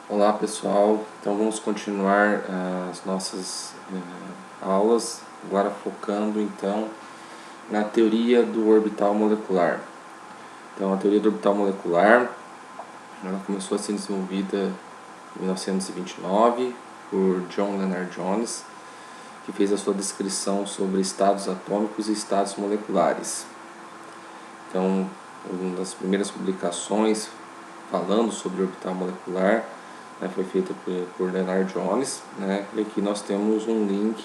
Olá pessoal, então vamos continuar as nossas aulas, agora focando então na teoria do orbital molecular. Então a teoria do orbital molecular, ela começou a ser desenvolvida em 1929 por John Lennard Jones, que fez a sua descrição sobre estados atômicos e estados moleculares. Então, uma das primeiras publicações falando sobre o orbital molecular foi feita por Lennard Jones, e aqui nós temos um link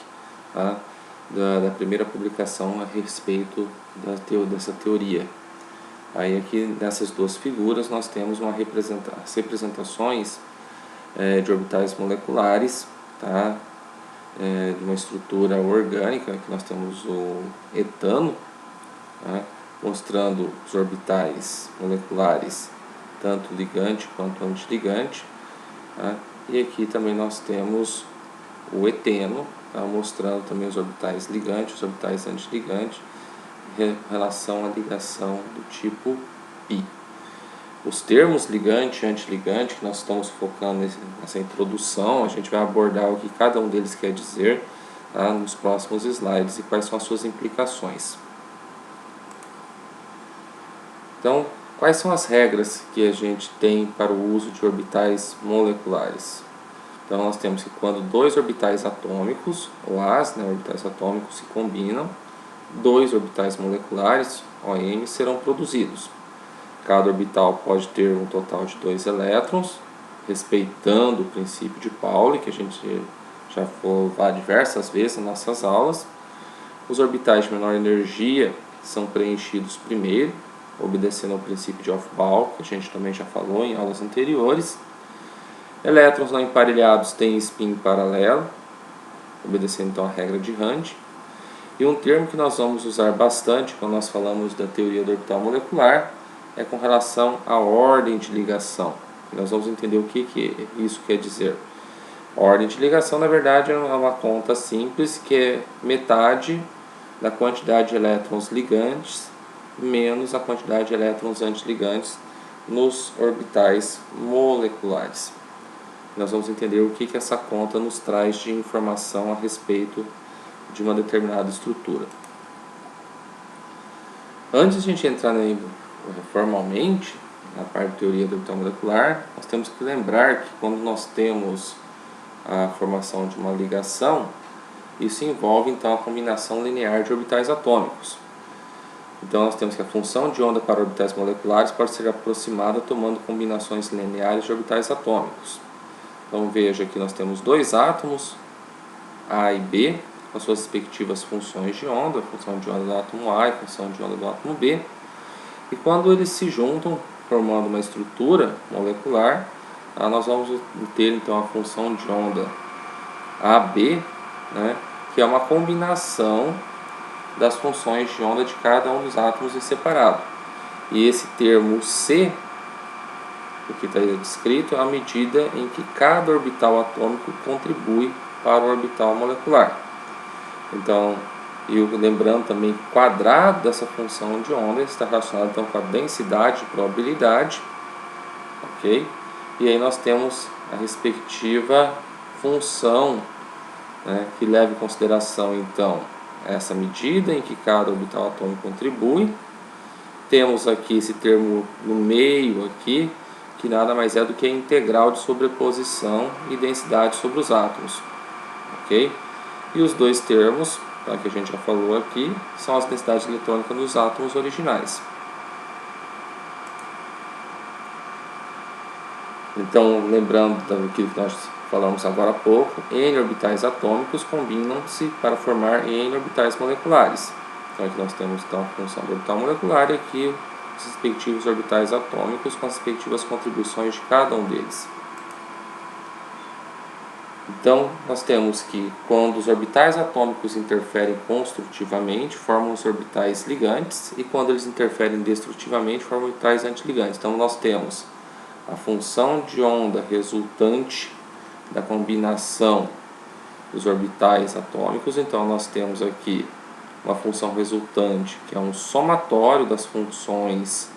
da primeira publicação a respeito dessa teoria. Aí aqui nessas duas figuras nós temos as representações de orbitais moleculares, de uma estrutura orgânica, que nós temos o etano, mostrando os orbitais moleculares, tanto ligante quanto antiligante. E aqui também nós temos o eteno, mostrando também os orbitais ligantes, os orbitais antiligantes, em relação à ligação do tipo π. Os termos ligante e antiligante, que nós estamos focando nessa introdução, a gente vai abordar o que cada um deles quer dizer nos próximos slides e quais são as suas implicações. Então, quais são as regras que a gente tem para o uso de orbitais moleculares? Então, nós temos que quando dois orbitais atômicos, orbitais atômicos, se combinam, dois orbitais moleculares, OM, serão produzidos. Cada orbital pode ter um total de 2 elétrons, respeitando o princípio de Pauli, que a gente já falou diversas vezes nas nossas aulas. Os orbitais de menor energia são preenchidos primeiro, obedecendo ao princípio de Aufbau, que a gente também já falou em aulas anteriores. Elétrons não emparelhados têm spin paralelo, obedecendo então a regra de Rand. E um termo que nós vamos usar bastante quando nós falamos da teoria do orbital molecular é com relação à ordem de ligação. Nós vamos entender o que isso quer dizer. Ordem de ligação, na verdade, é uma conta simples, que é metade da quantidade de elétrons ligantes menos a quantidade de elétrons antiligantes nos orbitais moleculares. Nós vamos entender o que essa conta nos traz de informação a respeito de uma determinada estrutura. Antes de a gente entrar formalmente na parte de teoria do orbital molecular, nós temos que lembrar que quando nós temos a formação de uma ligação, isso envolve então a combinação linear de orbitais atômicos. Então nós temos que a função de onda para orbitais moleculares pode ser aproximada tomando combinações lineares de orbitais atômicos. Então veja que nós temos dois átomos, A e B, com as suas respectivas funções de onda, a função de onda do átomo A e a função de onda do átomo B. E quando eles se juntam, formando uma estrutura molecular, nós vamos ter então a função de onda AB, que é uma combinação das funções de onda de cada um dos átomos em separado. E esse termo C, o que está descrito, é a medida em que cada orbital atômico contribui para o orbital molecular. Então, lembrando também que o quadrado dessa função de onda está relacionado então com a densidade de probabilidade, ok? E aí nós temos a respectiva função, que leva em consideração então essa medida em que cada orbital atômico contribui. Temos aqui esse termo no meio aqui, que nada mais é do que a integral de sobreposição e densidade sobre os átomos, ok? E os dois termos, que a gente já falou aqui, são as densidades eletrônicas dos átomos originais. Então, lembrando do que nós falamos agora há pouco, N orbitais atômicos combinam-se para formar N orbitais moleculares. Então aqui nós temos então, a função do orbital molecular e aqui os respectivos orbitais atômicos com as respectivas contribuições de cada um deles. Então, nós temos que quando os orbitais atômicos interferem construtivamente, formam os orbitais ligantes, e quando eles interferem destrutivamente, formam orbitais antiligantes. Então, nós temos a função de onda resultante da combinação dos orbitais atômicos. Então, nós temos aqui uma função resultante, que é um somatório das funções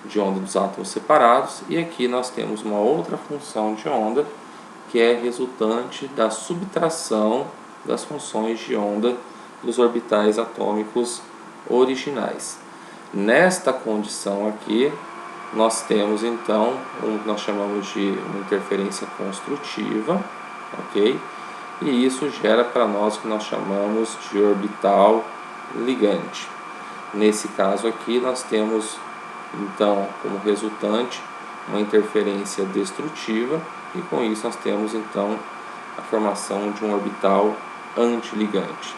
de onda dos átomos separados, e aqui nós temos uma outra função de onda que é resultante da subtração das funções de onda dos orbitais atômicos originais. Nesta condição aqui, nós temos então o que nós chamamos de uma interferência construtiva, ok? E isso gera para nós o que nós chamamos de orbital ligante. Nesse caso aqui, nós temos então como resultante uma interferência destrutiva, e com isso nós temos então a formação de um orbital antiligante.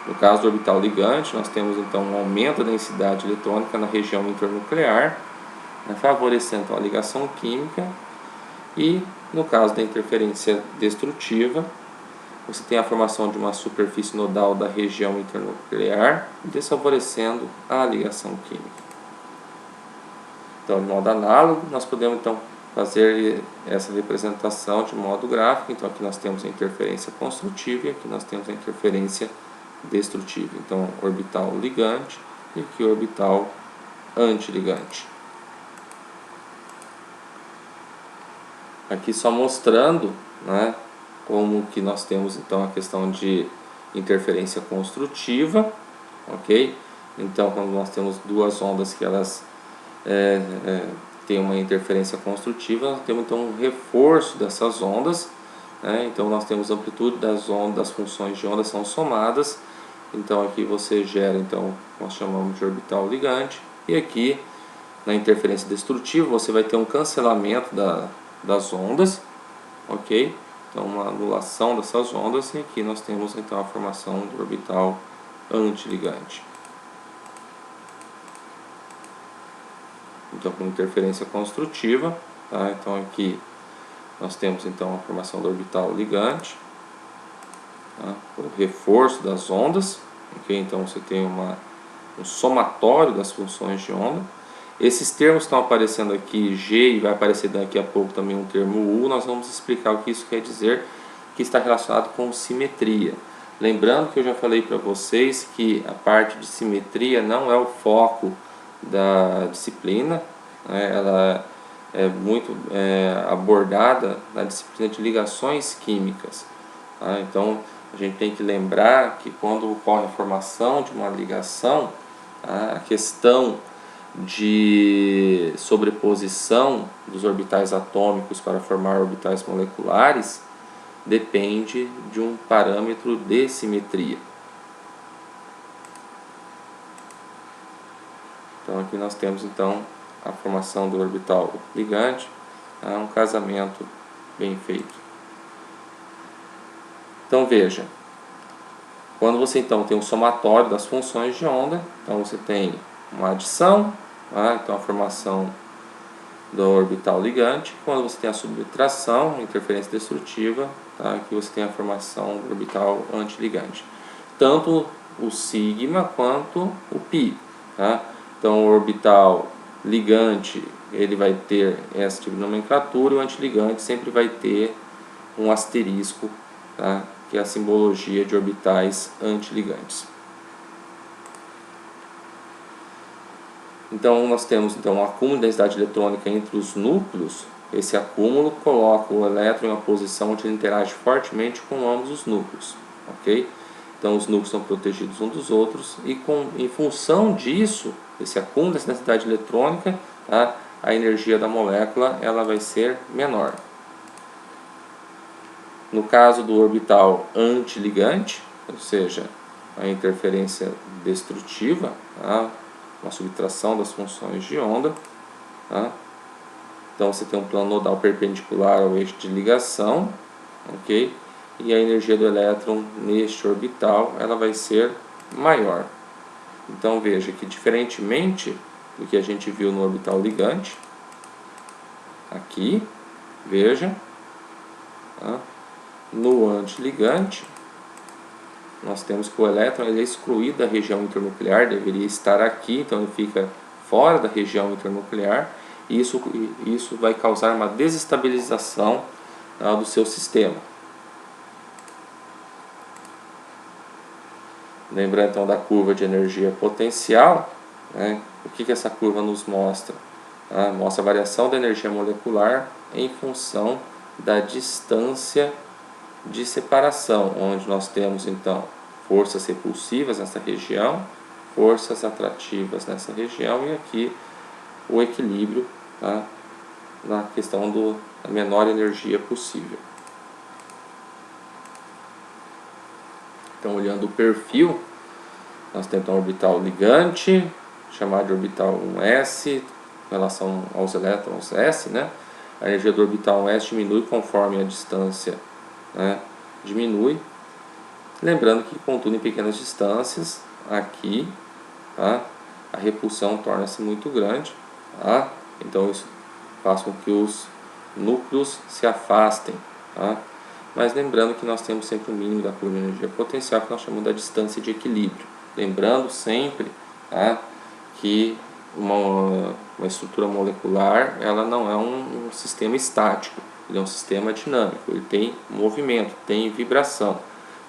No caso do orbital ligante, nós temos então um aumento da densidade eletrônica na região internuclear, favorecendo a ligação química, e no caso da interferência destrutiva, você tem a formação de uma superfície nodal da região internuclear, desfavorecendo a ligação química. Então, de modo análogo, nós podemos então fazer essa representação de modo gráfico. Então, aqui nós temos a interferência construtiva e aqui nós temos a interferência destrutiva. Então, orbital ligante e aqui orbital antiligante. Aqui só mostrando, né, como que nós temos então a questão de interferência construtiva, ok? Então, quando nós temos duas ondas que elas têm uma interferência construtiva, nós temos então um reforço dessas ondas, né? Então nós temos a amplitude das ondas, as funções de onda são somadas. Então aqui você gera, então nós chamamos de orbital ligante, e aqui na interferência destrutiva você vai ter um cancelamento das ondas, ok? Então uma anulação dessas ondas, e aqui nós temos então a formação do orbital antiligante. Então com interferência construtiva, tá? Então aqui nós temos então a formação do orbital ligante, tá? O reforço das ondas, ok? Então você tem um somatório das funções de onda. Esses termos estão aparecendo aqui, G, e vai aparecer daqui a pouco também um termo U. Nós vamos explicar o que isso quer dizer, que está relacionado com simetria. Lembrando que eu já falei para vocês que a parte de simetria não é o foco da disciplina, né? Ela é muito abordada na disciplina de ligações químicas, tá? Então a gente tem que lembrar que quando ocorre a formação de uma ligação, tá, a questão de sobreposição dos orbitais atômicos para formar orbitais moleculares depende de um parâmetro de simetria. Então aqui nós temos então a formação do orbital ligante, um casamento bem feito. Então veja, quando você então tem um somatório das funções de onda, então você tem uma adição, tá? Então a formação do orbital ligante. Quando você tem a subtração, a interferência destrutiva, tá? Aqui você tem a formação do orbital antiligante. Tanto o sigma quanto o pi, tá? Então o orbital ligante ele vai ter esse tipo de nomenclatura, e o antiligante sempre vai ter um asterisco, tá? Que é a simbologia de orbitais antiligantes. Então nós temos então um acúmulo de densidade eletrônica entre os núcleos. Esse acúmulo coloca o elétron em uma posição onde ele interage fortemente com ambos os núcleos, ok? Então os núcleos são protegidos uns dos outros, e em função disso, esse acúmulo dessa densidade eletrônica, tá, a energia da molécula ela vai ser menor. No caso do orbital antiligante, ou seja, a interferência destrutiva, tá, uma subtração das funções de onda, tá? Então você tem um plano nodal perpendicular ao eixo de ligação, ok? E a energia do elétron neste orbital ela vai ser maior. Então veja que, diferentemente do que a gente viu no orbital ligante, aqui, veja, tá? No antiligante, nós temos que o elétron ele é excluído da região internuclear, deveria estar aqui, então ele fica fora da região internuclear, e isso vai causar uma desestabilização, tá, do seu sistema. Lembrando então da curva de energia potencial, né? O que essa curva nos mostra? Tá? Mostra a variação da energia molecular em função da distância de separação, onde nós temos então forças repulsivas nessa região, forças atrativas nessa região e aqui o equilíbrio, tá? Na questão da menor energia possível. Então, olhando o perfil, nós temos um orbital ligante, chamado de orbital 1s, em relação aos elétrons S, né? A energia do orbital 1s diminui conforme a distância, né, diminui. Lembrando que, contudo, em pequenas distâncias, aqui, tá, a repulsão torna-se muito grande, tá? Então isso faz com que os núcleos se afastem, tá? Mas lembrando que nós temos sempre o mínimo da curva de energia potencial, que nós chamamos da distância de equilíbrio. Lembrando sempre, tá, que uma estrutura molecular, ela não é um sistema estático, ele é um sistema dinâmico, ele tem movimento, tem vibração.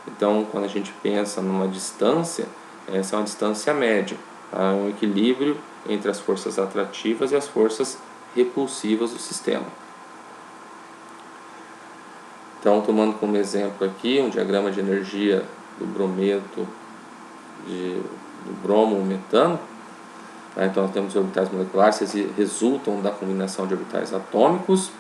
Então, quando a gente pensa numa distância, essa é uma distância média, tá? Um equilíbrio entre as forças atrativas e as forças repulsivas do sistema. Então, tomando como exemplo aqui um diagrama de energia do brometo, do bromo metano, tá? Então nós temos orbitais moleculares que resultam da combinação de orbitais atômicos.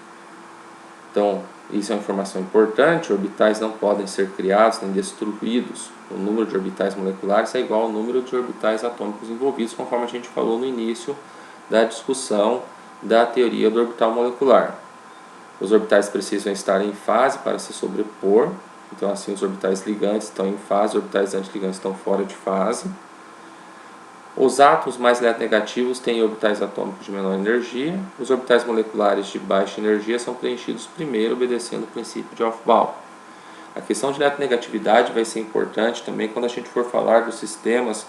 Então, isso é uma informação importante: orbitais não podem ser criados nem destruídos. O número de orbitais moleculares é igual ao número de orbitais atômicos envolvidos, conforme a gente falou no início da discussão da teoria do orbital molecular. Os orbitais precisam estar em fase para se sobrepor. Então, assim, os orbitais ligantes estão em fase, os orbitais antiligantes estão fora de fase. Os átomos mais eletronegativos têm orbitais atômicos de menor energia. Os orbitais moleculares de baixa energia são preenchidos primeiro, obedecendo o princípio de Aufbau. A questão de eletronegatividade vai ser importante também quando a gente for falar dos sistemas,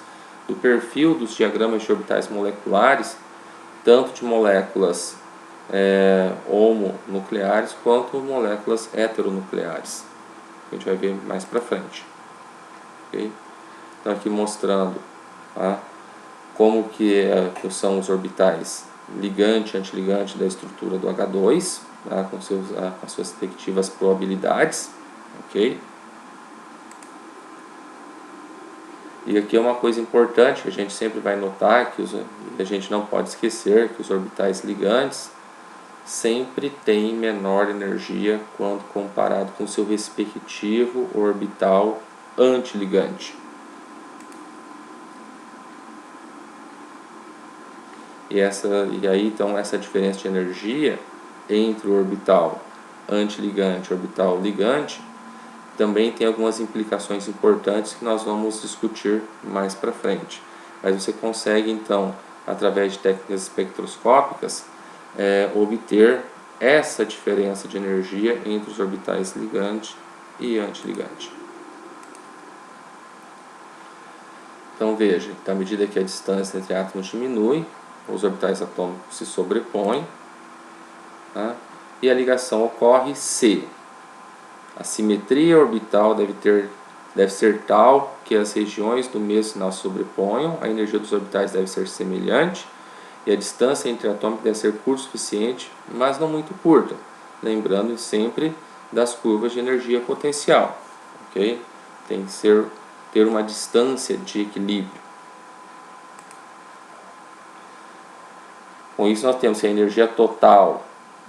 do perfil dos diagramas de orbitais moleculares, tanto de moléculas homonucleares quanto moléculas heteronucleares. A gente vai ver mais para frente. Okay? Então, aqui mostrando, tá, como que são os orbitais ligante e antiligante da estrutura do H2, tá, com as suas respectivas probabilidades. Ok? E aqui é uma coisa importante que a gente sempre vai notar, que a gente não pode esquecer que os orbitais ligantes sempre têm menor energia quando comparado com seu respectivo orbital antiligante. E aí então essa diferença de energia entre o orbital antiligante e o orbital ligante também tem algumas implicações importantes que nós vamos discutir mais para frente. Mas você consegue então, através de técnicas espectroscópicas, obter essa diferença de energia entre os orbitais ligante e antiligante. Então veja, à medida que a distância entre átomos diminui, os orbitais atômicos se sobrepõem, tá? E a ligação ocorre se a simetria orbital deve ser tal que as regiões do mesmo sinal se sobreponham, a energia dos orbitais deve ser semelhante e a distância entre atômicos deve ser curta o suficiente, mas não muito curta, lembrando sempre das curvas de energia potencial. Okay? Tem que ter uma distância de equilíbrio. Com isso nós temos que a energia total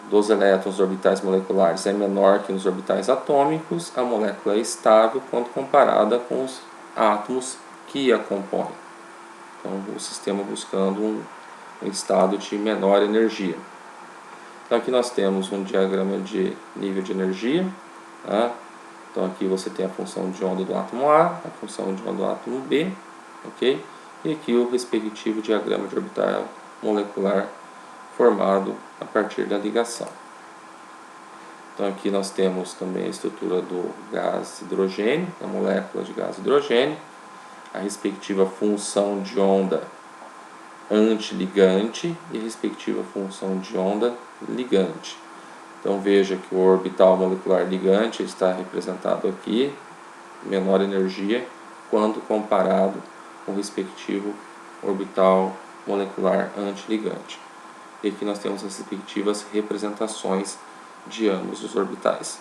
dos elétrons orbitais moleculares é menor que nos orbitais atômicos, a molécula é estável quando comparada com os átomos que a compõem. Então, o sistema buscando um estado de menor energia. Então, aqui nós temos um diagrama de nível de energia. Tá? Então, aqui você tem a função de onda do átomo A, a função de onda do átomo B, ok? E aqui o respectivo diagrama de orbital molecular formado a partir da ligação. Então aqui nós temos também a estrutura do gás hidrogênio, da molécula de gás hidrogênio, a respectiva função de onda antiligante e a respectiva função de onda ligante. Então veja que o orbital molecular ligante está representado aqui, menor energia, quando comparado com o respectivo orbital molecular antiligante. e aqui nós temos as respectivas representações de ambos os orbitais.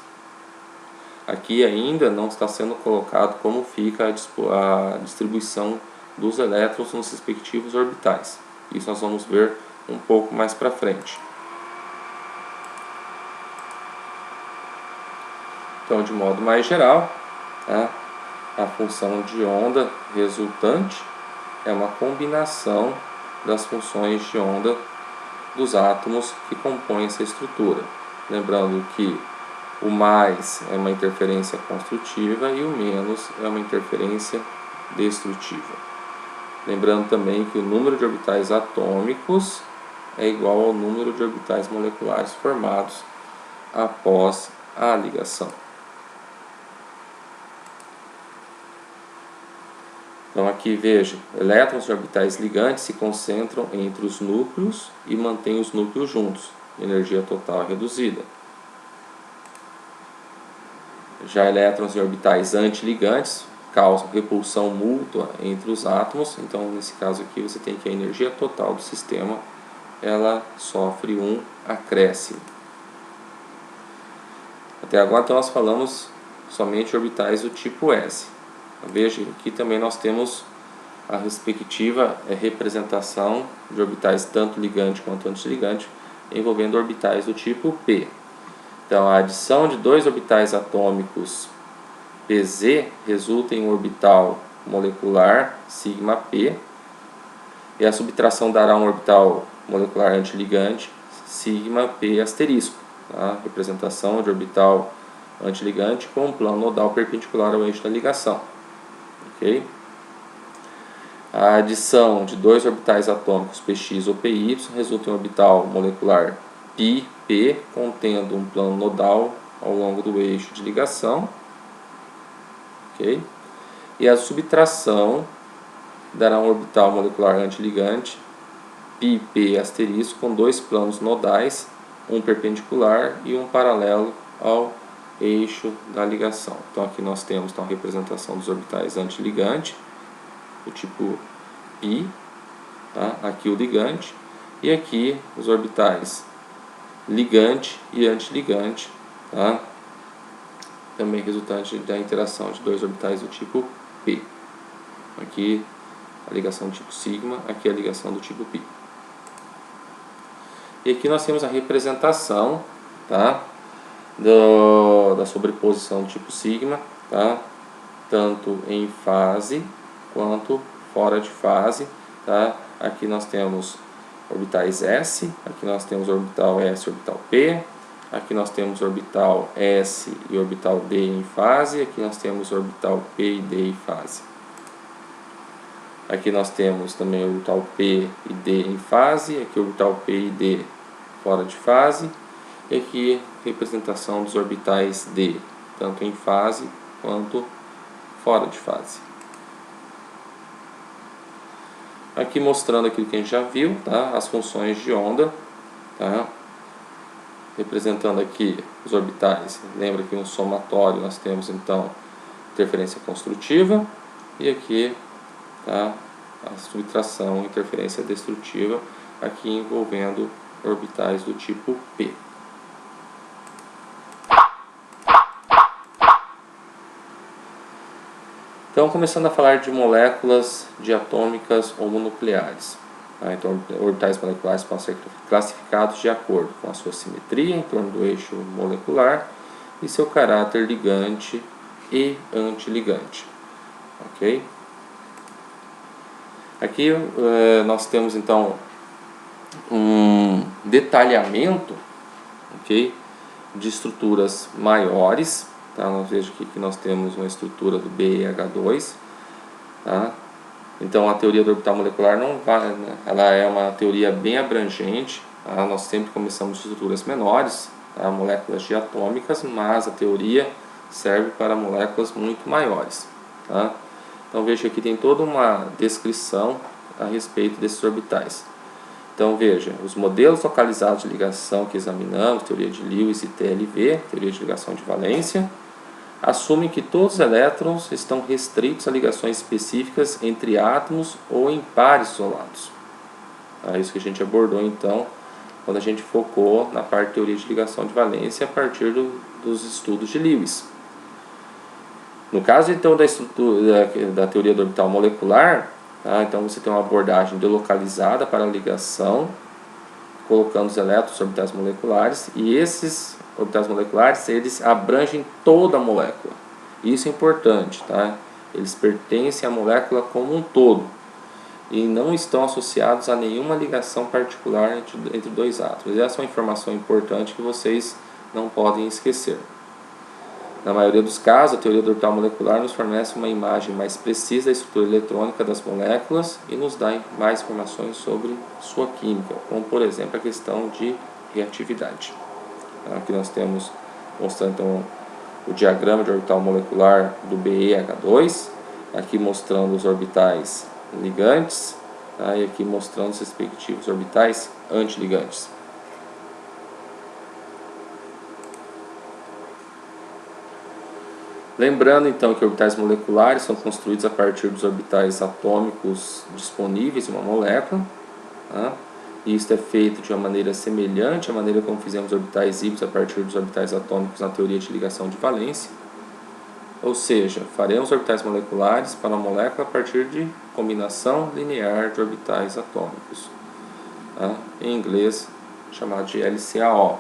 Aqui ainda não está sendo colocado como fica a distribuição dos elétrons nos respectivos orbitais. Isso nós vamos ver um pouco mais para frente. Então, de modo mais geral, tá? A função de onda resultante é uma combinação das funções de onda dos átomos que compõem essa estrutura. Lembrando que o mais é uma interferência construtiva e o menos é uma interferência destrutiva. Lembrando também que o número de orbitais atômicos é igual ao número de orbitais moleculares formados após a ligação. Então aqui veja, elétrons de orbitais ligantes se concentram entre os núcleos e mantêm os núcleos juntos. Energia total é reduzida. Já elétrons em orbitais antiligantes causam repulsão mútua entre os átomos. Então nesse caso aqui você tem que a energia total do sistema ela sofre um acréscimo. Até agora então nós falamos somente de orbitais do tipo S. Veja, aqui também nós temos a respectiva representação de orbitais tanto ligante quanto antiligante, envolvendo orbitais do tipo P. Então, a adição de dois orbitais atômicos Pz resulta em um orbital molecular sigma P, e a subtração dará um orbital molecular antiligante sigma P asterisco, tá? Representação de orbital antiligante com um plano nodal perpendicular ao eixo da ligação. Okay? A adição de dois orbitais atômicos Px ou Py resulta em um orbital molecular πp contendo um plano nodal ao longo do eixo de ligação. Okay? E a subtração dará um orbital molecular antiligante πp asterisco com dois planos nodais, um perpendicular e um paralelo ao eixo da ligação. Então aqui nós temos então, a representação dos orbitais antiligante, do tipo π, tá? Aqui o ligante, e aqui os orbitais ligante e antiligante, tá? Também resultante da interação de dois orbitais do tipo P. Aqui a ligação do tipo sigma, aqui a ligação do tipo π. E aqui nós temos a representação, tá? Da sobreposição do tipo sigma, tá? Tanto em fase quanto fora de fase, tá? Aqui nós temos orbitais S, aqui nós temos orbital S e orbital P, aqui nós temos orbital S e orbital D em fase, aqui nós temos orbital P e D em fase. Aqui nós temos também orbital P e D em fase, aqui orbital P e D fora de fase, e aqui representação dos orbitais D, tanto em fase quanto fora de fase. Aqui mostrando aquilo que a gente já viu, tá? As funções de onda, tá? Representando aqui os orbitais. Lembra que um somatório nós temos então interferência construtiva, e aqui, tá? A subtração, interferência destrutiva, aqui envolvendo orbitais do tipo P. Então, começando a falar de moléculas diatômicas homonucleares. Tá? Então, orbitais moleculares podem ser classificados de acordo com a sua simetria em torno do eixo molecular e seu caráter ligante e antiligante. Ok? Aqui nós temos então um detalhamento, okay, de estruturas maiores. Tá? Veja aqui que nós temos uma estrutura do BeH2. Tá? Então a teoria do orbital molecular não vai, né? Ela é uma teoria bem abrangente. Tá? Nós sempre começamos de estruturas menores, tá? Moléculas diatômicas, mas a teoria serve para moléculas muito maiores. Tá? Então veja que tem toda uma descrição a respeito desses orbitais. Então veja, os modelos localizados de ligação que examinamos, teoria de Lewis e TLV, teoria de ligação de valência, assumem que todos os elétrons estão restritos a ligações específicas entre átomos ou em pares isolados. É isso que a gente abordou então quando a gente focou na parte de teoria de ligação de valência a partir dos estudos de Lewis. No caso então da estrutura da teoria do orbital molecular, tá? Então você tem uma abordagem delocalizada para a ligação, colocando os elétrons orbitais moleculares, e esses orbitais moleculares eles abrangem toda a molécula. Isso é importante, tá? Eles pertencem à molécula como um todo e não estão associados a nenhuma ligação particular entre dois átomos. E essa é uma informação importante que vocês não podem esquecer. Na maioria dos casos, a teoria do orbital molecular nos fornece uma imagem mais precisa da estrutura eletrônica das moléculas e nos dá mais informações sobre sua química, como por exemplo a questão de reatividade. Aqui nós temos mostrando então o diagrama de orbital molecular do BeH2, aqui mostrando os orbitais ligantes, tá? E aqui mostrando os respectivos orbitais antiligantes. Lembrando então que orbitais moleculares são construídos a partir dos orbitais atômicos disponíveis em uma molécula, tá? E isso é feito de uma maneira semelhante à maneira como fizemos orbitais híbridos a partir dos orbitais atômicos na teoria de ligação de valência. Ou seja, faremos orbitais moleculares para uma molécula a partir de combinação linear de orbitais atômicos, tá? Em inglês chamado de LCAO.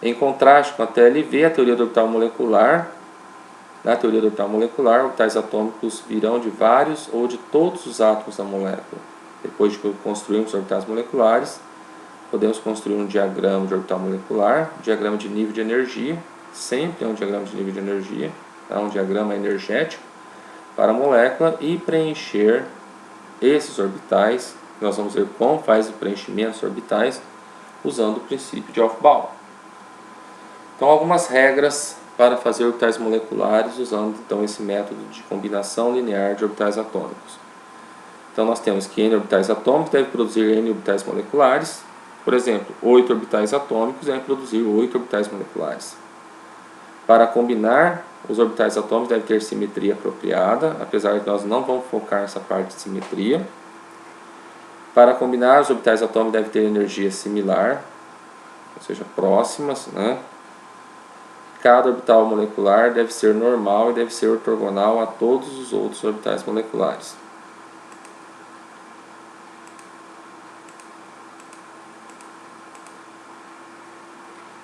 Em contraste com a TLV, a teoria do orbital molecular, na teoria do orbital molecular, orbitais atômicos virão de vários ou de todos os átomos da molécula. Depois de construirmos orbitais moleculares, podemos construir um diagrama de orbital molecular, diagrama de nível de energia, sempre é um diagrama de nível de energia, tá? Um diagrama energético para a molécula e preencher esses orbitais. Nós vamos ver como faz o preenchimento dos orbitais usando o princípio de Aufbau. Então, algumas regras para fazer orbitais moleculares usando então esse método de combinação linear de orbitais atômicos. Então nós temos que n orbitais atômicos deve produzir n orbitais moleculares. Por exemplo, 8 orbitais atômicos devem produzir 8 orbitais moleculares. Para combinar, os orbitais atômicos devem ter simetria apropriada, apesar de que nós não vamos focar nessa parte de simetria. Para combinar, os orbitais atômicos devem ter energia similar, ou seja, próximas, né? Cada orbital molecular deve ser normal e deve ser ortogonal a todos os outros orbitais moleculares.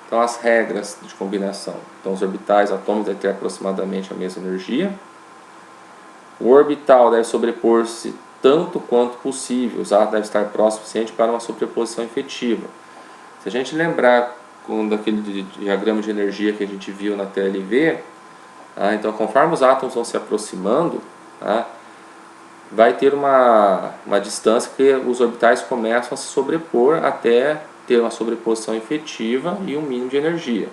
Então, as regras de combinação. Então, os orbitais atômicos devem ter aproximadamente a mesma energia. O orbital deve sobrepor-se tanto quanto possível. O átomo deve estar próximo o suficiente para uma sobreposição efetiva. Se a gente lembrar daquele diagrama de energia que a gente viu na TLV, tá? Então conforme os átomos vão se aproximando, tá? Vai ter uma distância que os orbitais começam a se sobrepor até ter uma sobreposição efetiva e um mínimo de energia.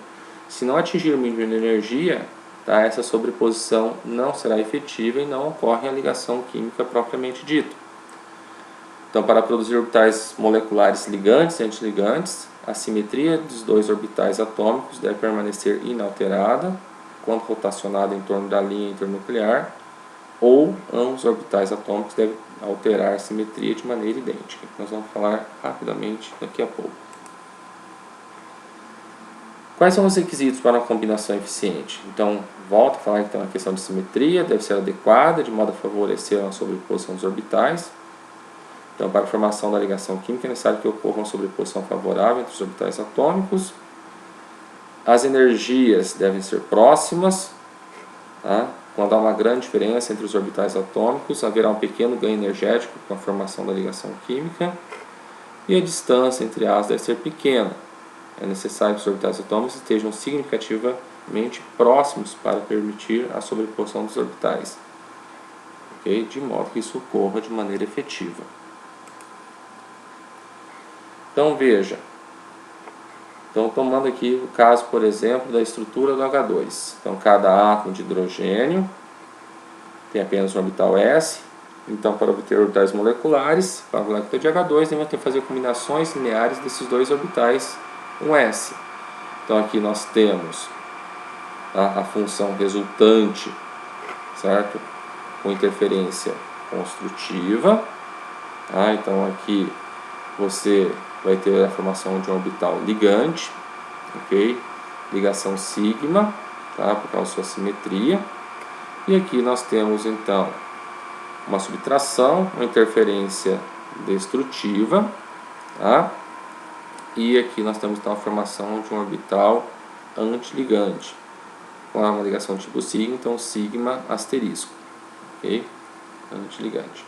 Se não atingir o mínimo de energia, tá? Essa sobreposição não será efetiva e não ocorre a ligação química propriamente dita. Então, para produzir orbitais moleculares ligantes e antiligantes, a simetria dos dois orbitais atômicos deve permanecer inalterada quando rotacionada em torno da linha internuclear, ou ambos os orbitais atômicos devem alterar a simetria de maneira idêntica. Nós vamos falar rapidamente daqui a pouco. Quais são os requisitos para uma combinação eficiente? Então, volto a falar que tem uma questão de simetria, deve ser adequada, de modo a favorecer a sobreposição dos orbitais. Então, para a formação da ligação química é necessário que ocorra uma sobreposição favorável entre os orbitais atômicos. As energias devem ser próximas, tá? Quando há uma grande diferença entre os orbitais atômicos, haverá um pequeno ganho energético com a formação da ligação química. E a distância entre as deve ser pequena. É necessário que os orbitais atômicos estejam significativamente próximos para permitir a sobreposição dos orbitais, okay? De modo que isso ocorra de maneira efetiva. Então veja, então tomando aqui o caso, por exemplo, da estrutura do H2. Então cada átomo de hidrogênio tem apenas um orbital S. Então para obter orbitais moleculares, para a molécula de H2, devemos ter que fazer combinações lineares desses dois orbitais, um S. Então aqui nós temos a função resultante, certo? Com interferência construtiva. Então aqui você vai ter a formação de um orbital ligante, ok? Ligação sigma, tá? Por causa da sua simetria. E aqui nós temos então uma subtração, uma interferência destrutiva, tá? E aqui nós temos então a formação de um orbital antiligante, com uma ligação tipo sigma, então sigma asterisco, ok? Antiligante.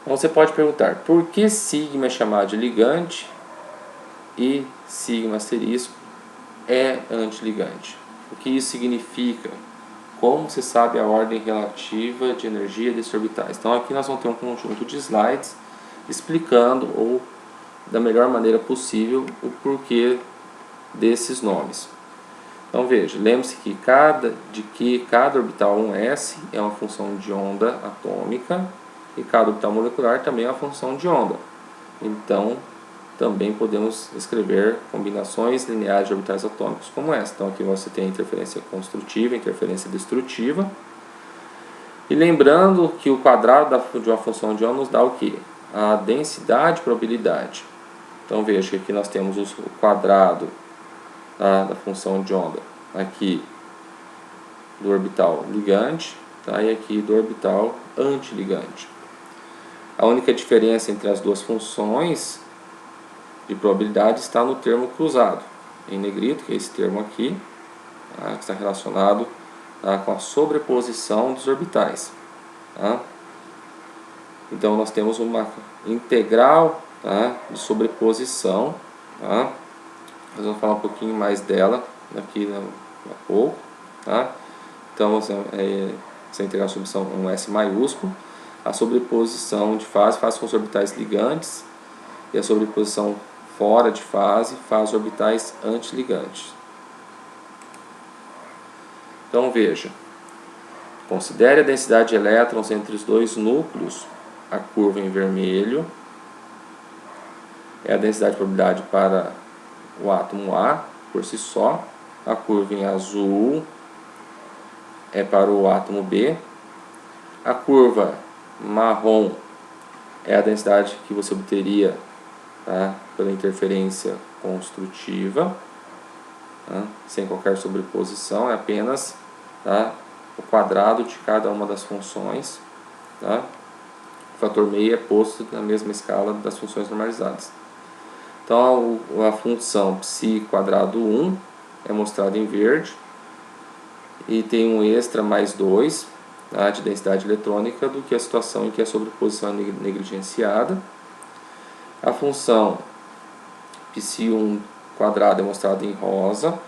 Então você pode perguntar, por que sigma é chamado de ligante e sigma asterisco é antiligante? O que isso significa? Como se sabe a ordem relativa de energia desses orbitais? Então aqui nós vamos ter um conjunto de slides explicando, ou da melhor maneira possível, o porquê desses nomes. Então veja, lembre-se que cada orbital 1s é uma função de onda atômica e cada orbital molecular também é uma função de onda. Então também podemos escrever combinações lineares de orbitais atômicos como essa. Então aqui você tem a interferência construtiva, a interferência destrutiva. E lembrando que o quadrado de uma função de onda nos dá o quê? A densidade de probabilidade. Então veja que aqui nós temos o quadrado da função de onda aqui do orbital ligante, tá? E aqui do orbital antiligante. A única diferença entre as duas funções de probabilidade está no termo cruzado, em negrito, que é esse termo aqui, tá? Que está relacionado, tá, com a sobreposição dos orbitais. Tá? Então nós temos uma integral, tá, de sobreposição. Tá? Nós vamos falar um pouquinho mais dela daqui a pouco. Tá? Então essa integral de sobreposição é um S maiúsculo. A sobreposição de fase faz com os orbitais ligantes, e a sobreposição fora de fase faz orbitais antiligantes. Então veja, considere a densidade de elétrons entre os dois núcleos. A curva em vermelho é a densidade de probabilidade para o átomo A por si só. A curva em azul é para o átomo B. A curva marrom é a densidade que você obteria, tá, pela interferência construtiva, tá, sem qualquer sobreposição, é apenas, tá, o quadrado de cada uma das funções. Tá? O fator meio é posto na mesma escala das funções normalizadas. Então a função psi quadrado 1 é mostrada em verde e tem um extra mais 2, tá, de densidade eletrônica do que a situação em que a sobreposição é negligenciada. A função psi1 quadrado é mostrada em rosa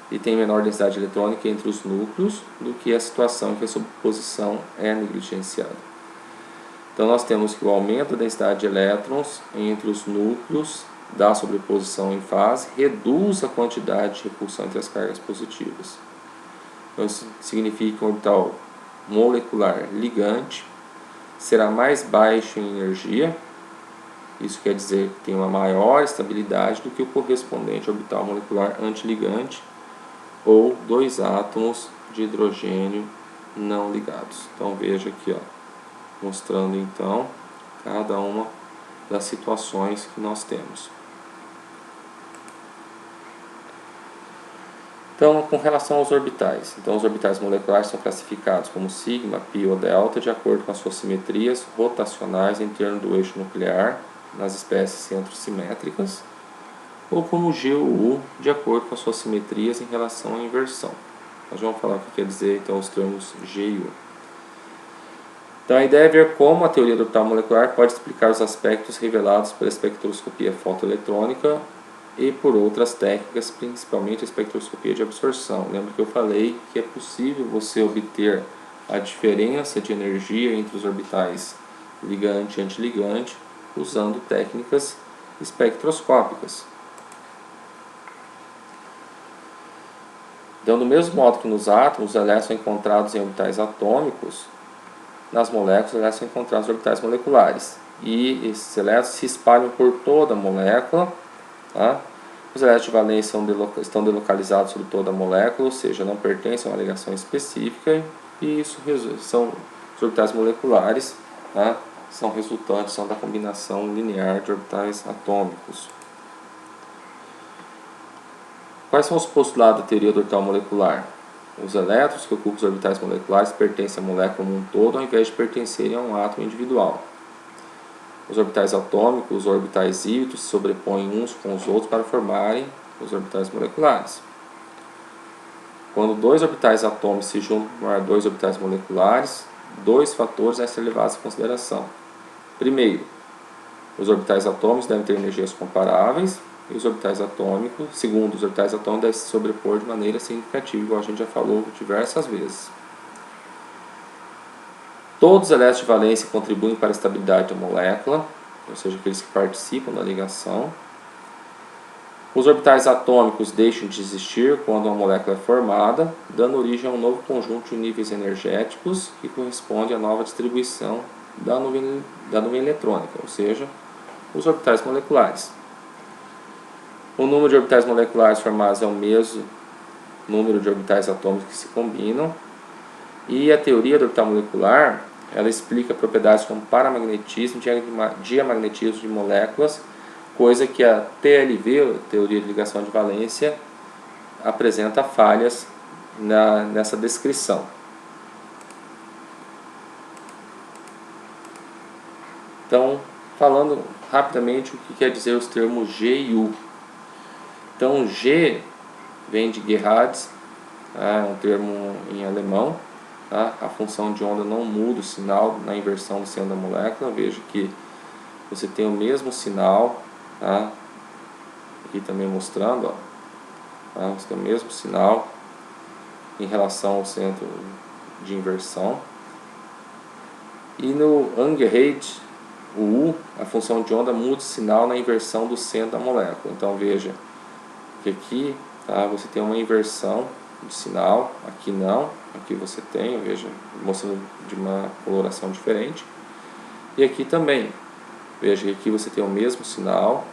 e tem menor densidade eletrônica entre os núcleos do que a situação em que a sobreposição é negligenciada. Então nós temos que o aumento da densidade de elétrons entre os núcleos da sobreposição em fase reduz a quantidade de repulsão entre as cargas positivas. Então isso significa que um orbital molecular ligante será mais baixo em energia. Isso quer dizer que tem uma maior estabilidade do que o correspondente orbital molecular antiligante ou dois átomos de hidrogênio não ligados. Então veja aqui, ó, mostrando então cada uma das situações que nós temos. Então, com relação aos orbitais, então os orbitais moleculares são classificados como sigma, pi ou delta de acordo com as suas simetrias rotacionais em torno do eixo nuclear nas espécies centrosimétricas, ou como G ou U de acordo com as suas simetrias em relação à inversão. Nós vamos falar o que quer dizer então os termos G e U. Então a ideia é ver como a teoria do orbital molecular pode explicar os aspectos revelados pela espectroscopia fotoeletrônica e por outras técnicas, principalmente a espectroscopia de absorção. Lembra que eu falei que é possível você obter a diferença de energia entre os orbitais ligante e antiligante usando técnicas espectroscópicas. Então, do mesmo modo que nos átomos os elétrons são encontrados em orbitais atômicos, nas moléculas os elétrons são encontrados em orbitais moleculares. E esses elétrons se espalham por toda a molécula. Tá? Os elétrons de valência estão delocalizados sobre toda a molécula, ou seja, não pertencem a uma ligação específica, e isso são Os orbitais moleculares, tá, são resultantes, são da combinação linear de orbitais atômicos. Quais são os postulados da teoria do orbital molecular? Os elétrons que ocupam os orbitais moleculares pertencem à molécula como um todo, ao invés de pertencerem a um átomo individual. Os orbitais atômicos, os orbitais híbridos, se sobrepõem uns com os outros para formarem os orbitais moleculares. Quando dois orbitais atômicos se juntam para formar dois orbitais moleculares, dois fatores devem ser levados em consideração. Primeiro, os orbitais atômicos devem ter energias comparáveis, e os orbitais atômicos, segundo, os orbitais atômicos devem se sobrepor de maneira significativa, igual a gente já falou diversas vezes. Todos os elétrons de valência contribuem para a estabilidade da molécula, ou seja, aqueles que participam da ligação. Os orbitais atômicos deixam de existir quando uma molécula é formada, dando origem a um novo conjunto de níveis energéticos que corresponde à nova distribuição da nuvem eletrônica, ou seja, os orbitais moleculares. O número de orbitais moleculares formados é o mesmo número de orbitais atômicos que se combinam. E a teoria do orbital molecular, ela explica propriedades como paramagnetismo, diamagnetismo de moléculas, coisa que a TLV, a teoria de ligação de valência, apresenta falhas nessa descrição. Então, falando rapidamente o que quer dizer os termos G e U. Então, G vem de Gerhardt, é um termo em alemão. Tá? A função de onda não muda o sinal na inversão do centro da molécula. Veja que você tem o mesmo sinal, tá? Aqui também mostrando, ó, tá? Você tem o mesmo sinal em relação ao centro de inversão. E no Ungerhard, o U, a função de onda muda o sinal na inversão do centro da molécula. Então veja que aqui, tá, você tem uma inversão de sinal, aqui não, aqui você tem, veja, mostrando de uma coloração diferente. E aqui também, veja que aqui você tem o mesmo sinal,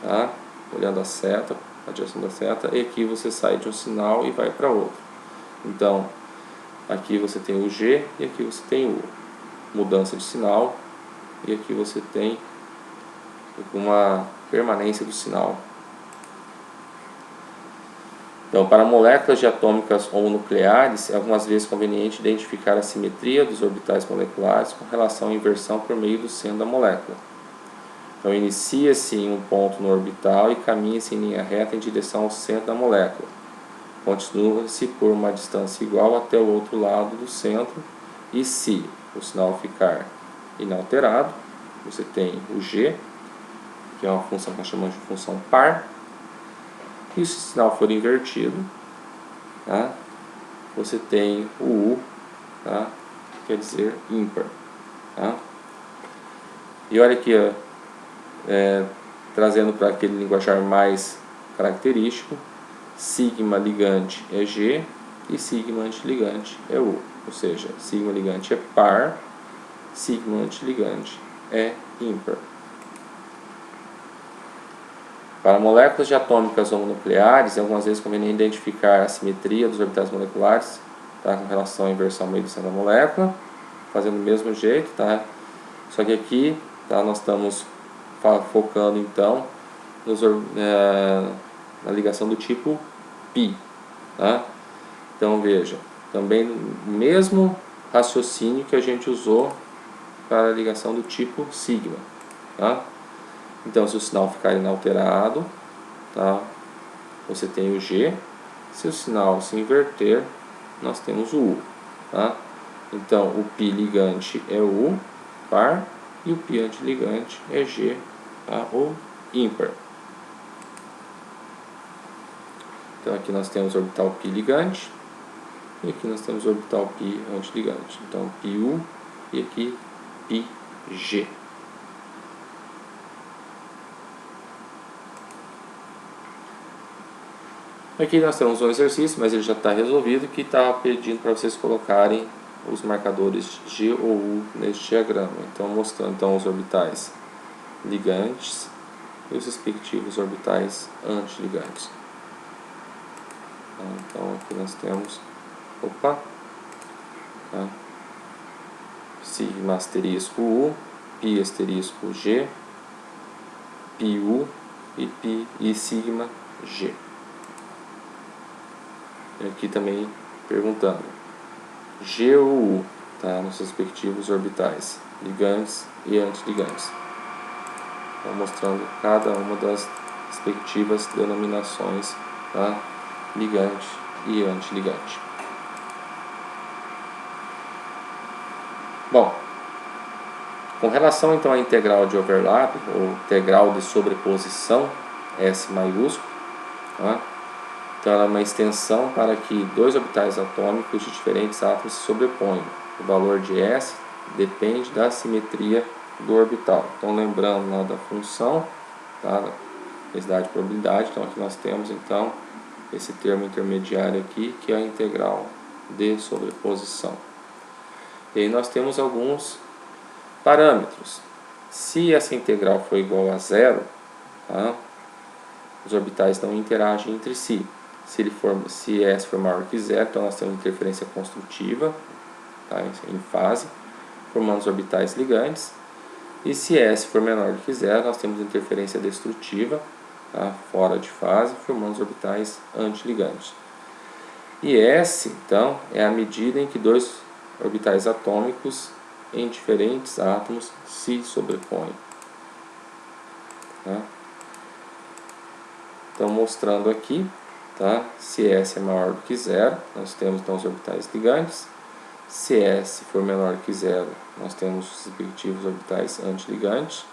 tá, olhando a seta, a direção da seta, e aqui você sai de um sinal e vai para outro. Então, aqui você tem o G e aqui você tem o U. Mudança de sinal, e aqui você tem uma permanência do sinal. Então, para moléculas diatômicas ou nucleares, é algumas vezes conveniente identificar a simetria dos orbitais moleculares com relação à inversão por meio do centro da molécula. Então, inicia-se em um ponto no orbital e caminha-se em linha reta em direção ao centro da molécula. Continua-se por uma distância igual até o outro lado do centro, e se o sinal ficar inalterado, você tem o G, que é uma função que nós chamamos de função par. E se o sinal for invertido, tá, você tem o U, tá, quer dizer ímpar. Tá? E olha aqui, ó, trazendo para aquele linguajar mais característico, sigma ligante é G e sigma antiligante é U. Ou seja, sigma ligante é par, sigma antiligante é ímpar. Para moléculas diatômicas ou nucleares, é algumas vezes conveniente identificar a simetria dos orbitais moleculares, tá, com relação à inversão meio do centro da molécula, fazendo do mesmo jeito, tá? Só que aqui, tá, nós estamos focando então na ligação do tipo π. Tá? Então veja, também o mesmo raciocínio que a gente usou para a ligação do tipo sigma. Tá? Então, se o sinal ficar inalterado, tá, você tem o G. Se o sinal se inverter, nós temos o U. Tá? Então, o π ligante é U, par, e o π antiligante é G, tá, ou ímpar. Então, aqui nós temos o orbital π ligante, e aqui nós temos o orbital π antiligante. Então, πU e aqui πG. Aqui nós temos um exercício, mas ele já está resolvido, que está pedindo para vocês colocarem os marcadores G ou U neste diagrama. Então, mostrando então, os orbitais ligantes e os respectivos orbitais antiligantes. Então, aqui nós temos... Opa! Tá? sigma asterisco U, π asterisco G, πU e sigma G. E aqui também perguntando G ou U, tá, nos respectivos orbitais ligantes e antiligantes. Então, mostrando cada uma das respectivas denominações, tá, ligante e antiligante. Bom, com relação então à integral de overlap, ou integral de sobreposição, S maiúsculo, tá? Então ela é uma extensão para que dois orbitais atômicos de diferentes átomos se sobreponham. O valor de S depende da simetria do orbital. Então lembrando lá da função, tá, da densidade de probabilidade, então aqui nós temos então esse termo intermediário aqui, que é a integral de sobreposição. E aí nós temos alguns parâmetros. Se essa integral for igual a zero, tá, os orbitais não interagem entre si. Se S for maior que zero, então nós temos interferência construtiva, tá, em fase, formando os orbitais ligantes. E se S for menor do que zero, nós temos interferência destrutiva, tá, fora de fase, formando os orbitais antiligantes. E S, então, é a medida em que dois orbitais atômicos em diferentes átomos se sobrepõem. Tá? Então, mostrando aqui, tá, se S é maior do que zero, nós temos então os orbitais ligantes. Se S for menor que zero, nós temos os respectivos orbitais antiligantes.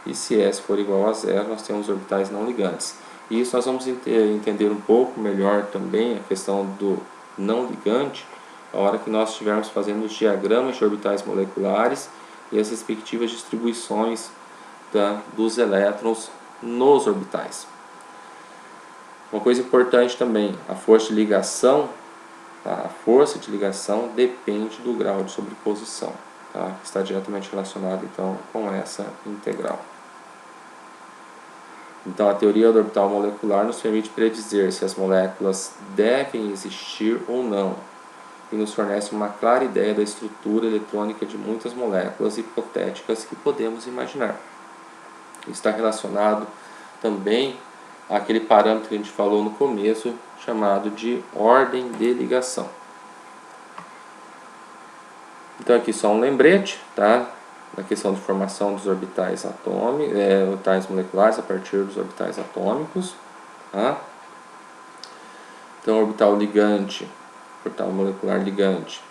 E se S for igual a zero, nós temos orbitais não ligantes. E isso nós vamos entender um pouco melhor também a questão do não ligante, a hora que nós estivermos fazendo os diagramas de orbitais moleculares e as respectivas distribuições dos elétrons nos orbitais. Uma coisa importante também, a força de ligação, tá? A força de ligação depende do grau de sobreposição, tá? Está diretamente relacionado então com essa integral. Então a teoria do orbital molecular nos permite predizer se as moléculas devem existir ou não, e nos fornece uma clara ideia da estrutura eletrônica de muitas moléculas hipotéticas que podemos imaginar. Isso está relacionado também àquele parâmetro que a gente falou no começo, chamado de ordem de ligação. Então aqui só um lembrete, tá, da questão de formação dos orbitais orbitais moleculares a partir dos orbitais atômicos. Tá? Então orbital ligante, orbital molecular ligante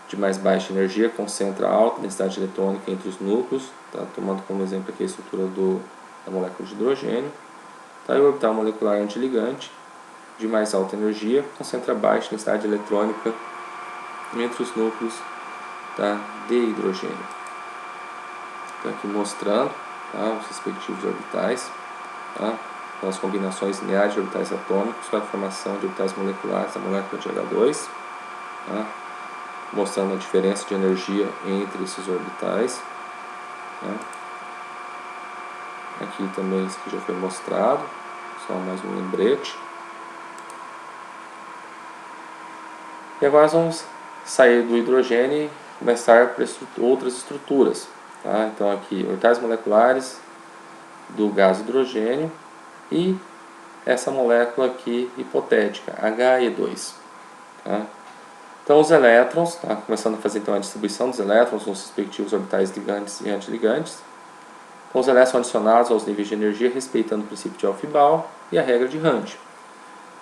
de mais baixa energia concentra alta densidade eletrônica entre os núcleos, tá? Tomando como exemplo aqui a estrutura da molécula de hidrogênio. Tá? E o orbital molecular antiligante de mais alta energia concentra baixa densidade eletrônica entre os núcleos, tá, de hidrogênio. Então aqui mostrando, tá, os respectivos orbitais, tá, com as combinações lineares de orbitais atômicos para a formação de orbitais moleculares da molécula de H2, tá, mostrando a diferença de energia entre esses orbitais. Tá. Aqui também isso que já foi mostrado, só mais um lembrete. E agora vamos sair do hidrogênio e começar para outras estruturas. Tá? Então aqui, orbitais moleculares do gás hidrogênio e essa molécula aqui hipotética, HE2. Tá? Então os elétrons, tá? Começando a fazer então a distribuição dos elétrons nos respectivos orbitais ligantes e antiligantes. Então os elétrons são adicionados aos níveis de energia respeitando o princípio de Aufbau e a regra de Hunt.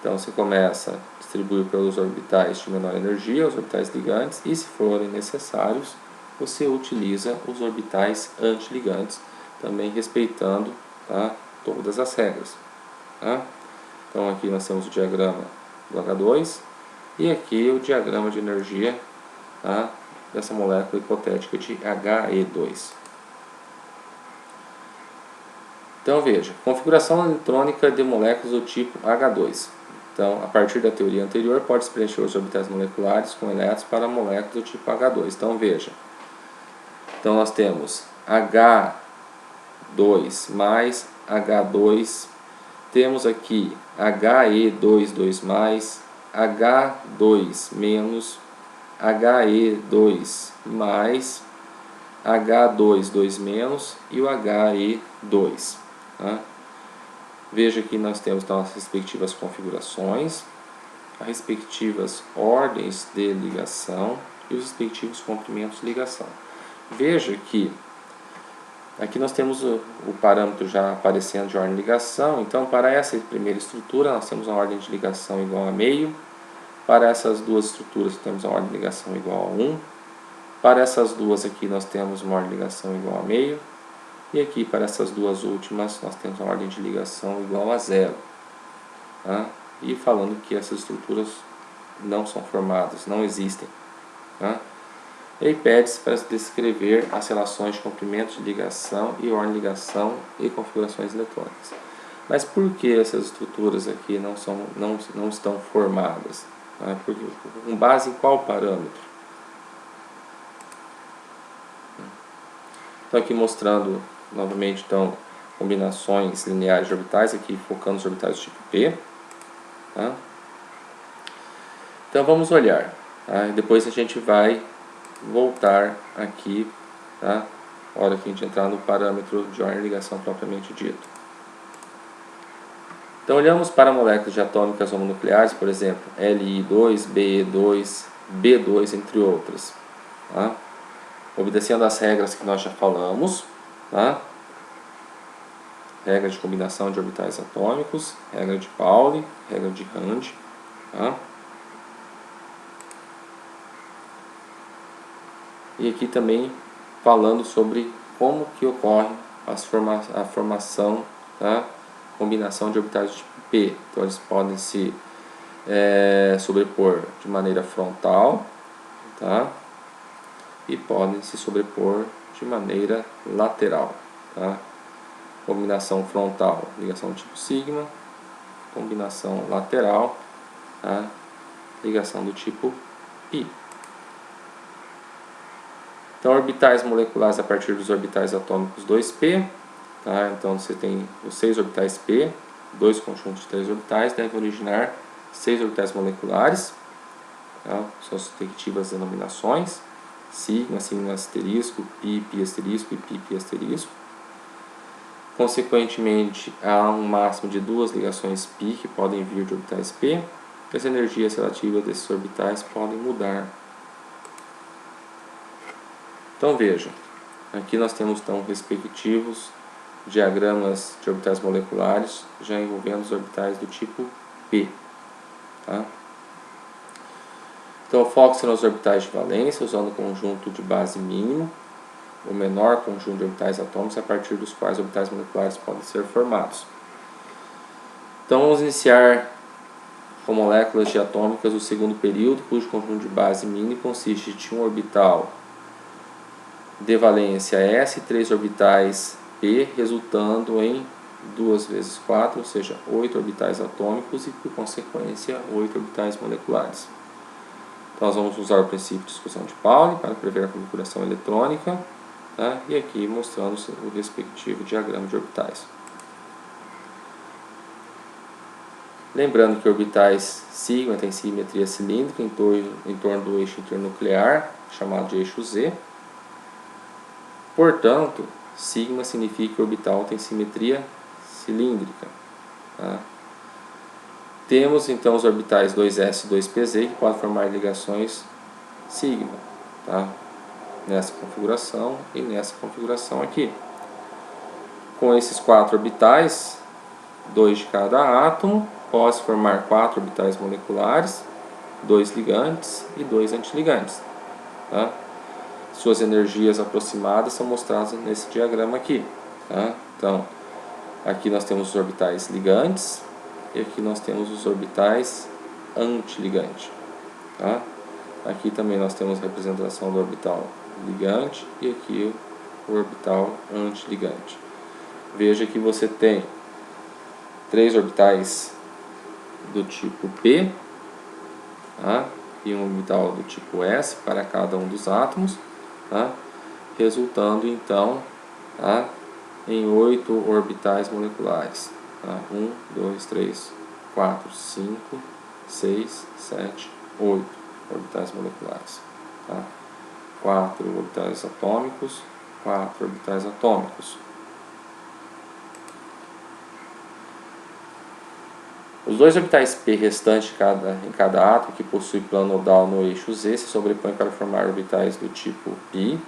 Então você começa a distribuir pelos orbitais de menor energia, os orbitais ligantes, e se forem necessários, você utiliza os orbitais antiligantes, também respeitando, tá, todas as regras. Tá? Então aqui nós temos o diagrama do H2 e aqui o diagrama de energia, tá, dessa molécula hipotética de HE2. Então veja, configuração eletrônica de moléculas do tipo H2. Então, a partir da teoria anterior, pode-se preencher os orbitais moleculares com elétrons para moléculas do tipo H2. Então veja, então nós temos H2 mais H2, temos aqui HE22+, H2 menos, He2 mais H2, 2 menos, e o He2. Tá? Veja que nós temos então as respectivas configurações, as respectivas ordens de ligação e os respectivos comprimentos de ligação. Veja que aqui nós temos o parâmetro já aparecendo de ordem de ligação. Então, para essa primeira estrutura, nós temos uma ordem de ligação igual a meio. Para essas duas estruturas, temos uma ordem de ligação igual a 1. Para essas duas aqui, nós temos uma ordem de ligação igual a meio. E aqui, para essas duas últimas, nós temos uma ordem de ligação igual a 0. Tá? E falando que essas estruturas não são formadas, não existem. Tá? E aí pede-se para descrever as relações de comprimento de ligação e ordem de ligação e configurações eletrônicas. Mas por que essas estruturas aqui não estão formadas? Tá? Porque, com base em qual parâmetro? Então aqui mostrando novamente então, combinações lineares de orbitais, aqui focando nos orbitais do tipo P. Tá? Então vamos olhar. Tá? Depois a gente vai voltar aqui, tá? A hora que a gente entrar no parâmetro de ordem de ligação propriamente dito. Então olhamos para moléculas de atômicas homonucleares, por exemplo, Li2, Be2, B2, entre outras. Tá? Obedecendo às regras que nós já falamos, tá? Regra de combinação de orbitais atômicos, regra de Pauli, regra de Rand. Tá? E aqui também falando sobre como que ocorre a formação da combinação de orbitais do tipo P. Então eles podem se sobrepor de maneira frontal, tá? E podem se sobrepor de maneira lateral. Tá? Combinação frontal, ligação do tipo sigma. Combinação lateral, tá? Ligação do tipo π. Então, orbitais moleculares a partir dos orbitais atômicos 2p. Tá? Então, você tem os 6 orbitais p, dois conjuntos de 3 orbitais, devem originar 6 orbitais moleculares. Tá? Suas respectivas denominações: sigma, sigma asterisco, pi, pi asterisco e pi, pi asterisco. Consequentemente, há um máximo de 2 ligações π que podem vir de orbitais p. E as energias relativas desses orbitais podem mudar. Então veja, aqui nós temos então respectivos diagramas de orbitais moleculares já envolvendo os orbitais do tipo P. Tá? Então foco-se nos orbitais de valência, usando o conjunto de base mínimo, o menor conjunto de orbitais atômicos a partir dos quais orbitais moleculares podem ser formados. Então vamos iniciar com moléculas diatômicas do segundo período, cujo conjunto de base mínimo consiste de um orbital de valência S e 3 orbitais P, resultando em 2 vezes 4, ou seja, 8 orbitais atômicos e, por consequência, 8 orbitais moleculares. Então, nós vamos usar o princípio de discussão de Pauli para prever a configuração eletrônica, tá? E aqui mostrando o respectivo diagrama de orbitais. Lembrando que orbitais sigma têm simetria cilíndrica em torno do eixo internuclear, chamado de eixo Z. Portanto, sigma significa que o orbital tem simetria cilíndrica. Tá? Temos então os orbitais 2s e 2pz que podem formar ligações sigma. Tá? Nessa configuração e nessa configuração aqui. Com esses 4 orbitais, 2 de cada átomo, pode formar 4 orbitais moleculares, 2 ligantes e 2 antiligantes. Tá? Suas energias aproximadas são mostradas nesse diagrama aqui. Tá? Então, aqui nós temos os orbitais ligantes e aqui nós temos os orbitais antiligantes. Tá? Aqui também nós temos a representação do orbital ligante e aqui o orbital antiligante. Veja que você tem 3 orbitais do tipo P, tá? E um orbital do tipo S para cada um dos átomos. Tá? Resultando então, tá? Em 8 orbitais moleculares. Tá? 1, 2, 3, 4, 5, 6, 7, 8 orbitais moleculares. tá? 4 orbitais atômicos, 4 orbitais atômicos. Os dois orbitais p restantes em cada átomo que possui plano nodal no eixo Z se sobrepõem para formar orbitais do tipo π.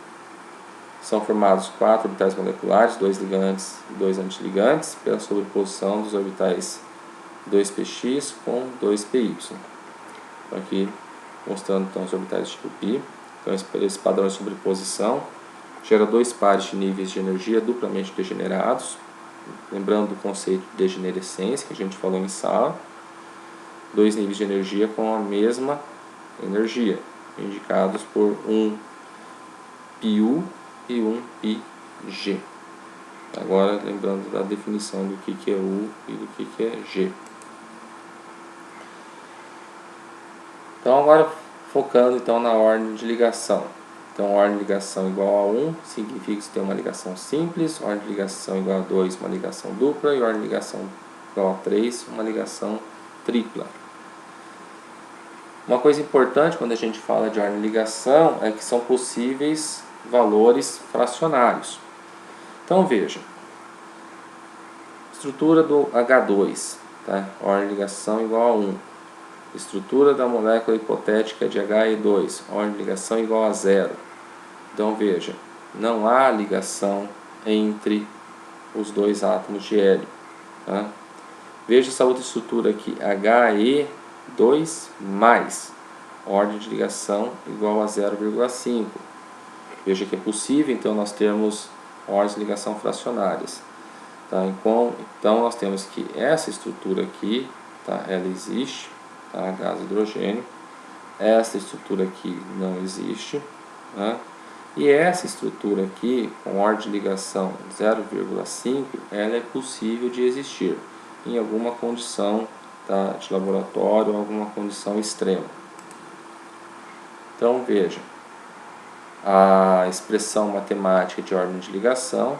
São formados 4 orbitais moleculares, 2 ligantes e 2 antiligantes, pela sobreposição dos orbitais 2px com 2py. Então, aqui mostrando então, os orbitais do tipo π. Então, esse padrão de sobreposição gera dois pares de níveis de energia duplamente degenerados. Lembrando do conceito de degenerescência que a gente falou em sala. Dois níveis de energia com a mesma energia, indicados por um πu e um πg. Agora, lembrando da definição do que é U e do que é G. Então, agora focando então, na ordem de ligação. Então, ordem de ligação igual a 1 significa que você tem uma ligação simples, ordem de ligação igual a 2, uma ligação dupla, e ordem de ligação igual a 3, uma ligação tripla. Uma coisa importante quando a gente fala de ordem de ligação é que são possíveis valores fracionários. Então, veja, estrutura do H2, tá? Ordem de ligação igual a 1. Estrutura da molécula hipotética de HE2, ordem de ligação igual a 0. Então, veja, não há ligação entre os dois átomos de hélio. Tá? Veja essa outra estrutura aqui, HE2+, ordem de ligação igual a 0,5. Veja que é possível, então, nós temos ordens de ligação fracionárias. Tá? Então, nós temos que essa estrutura aqui, tá? Ela existe, tá? Gás hidrogênio. Essa estrutura aqui não existe. Tá? E essa estrutura aqui, com ordem de ligação 0,5, ela é possível de existir em alguma condição, tá? De laboratório, alguma condição extrema. Então, veja, a expressão matemática de ordem de ligação,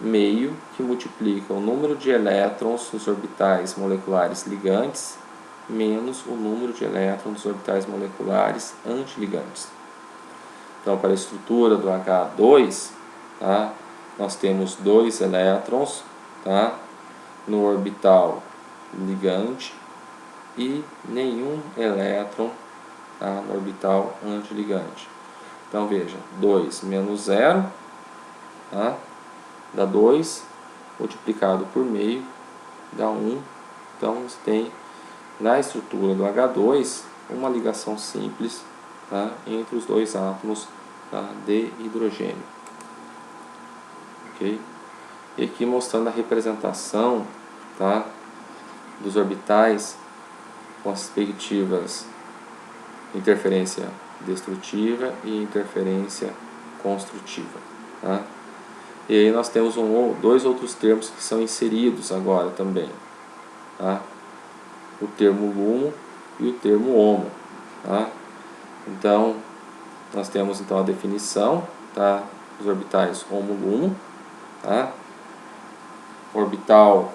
meio que multiplica o número de elétrons nos orbitais moleculares ligantes menos o número de elétrons dos orbitais moleculares antiligantes. Então, para a estrutura do H2, tá, nós temos 2 elétrons, tá, no orbital ligante e nenhum elétron, tá, no orbital antiligante. Então, veja, 2 menos 0, tá, dá 2, multiplicado por meio, dá 1. Então, você tem na estrutura do H2 uma ligação simples, tá, entre os dois átomos, tá, de hidrogênio. Okay? E aqui mostrando a representação, tá, dos orbitais com as respectivas interferência destrutiva e interferência construtiva. Tá? E aí nós temos dois outros termos que são inseridos agora também. Tá? O termo LUMO e o termo HOMO. Tá? Então, nós temos então a definição, tá, dos orbitais HOMO-LUMO. Tá? Orbital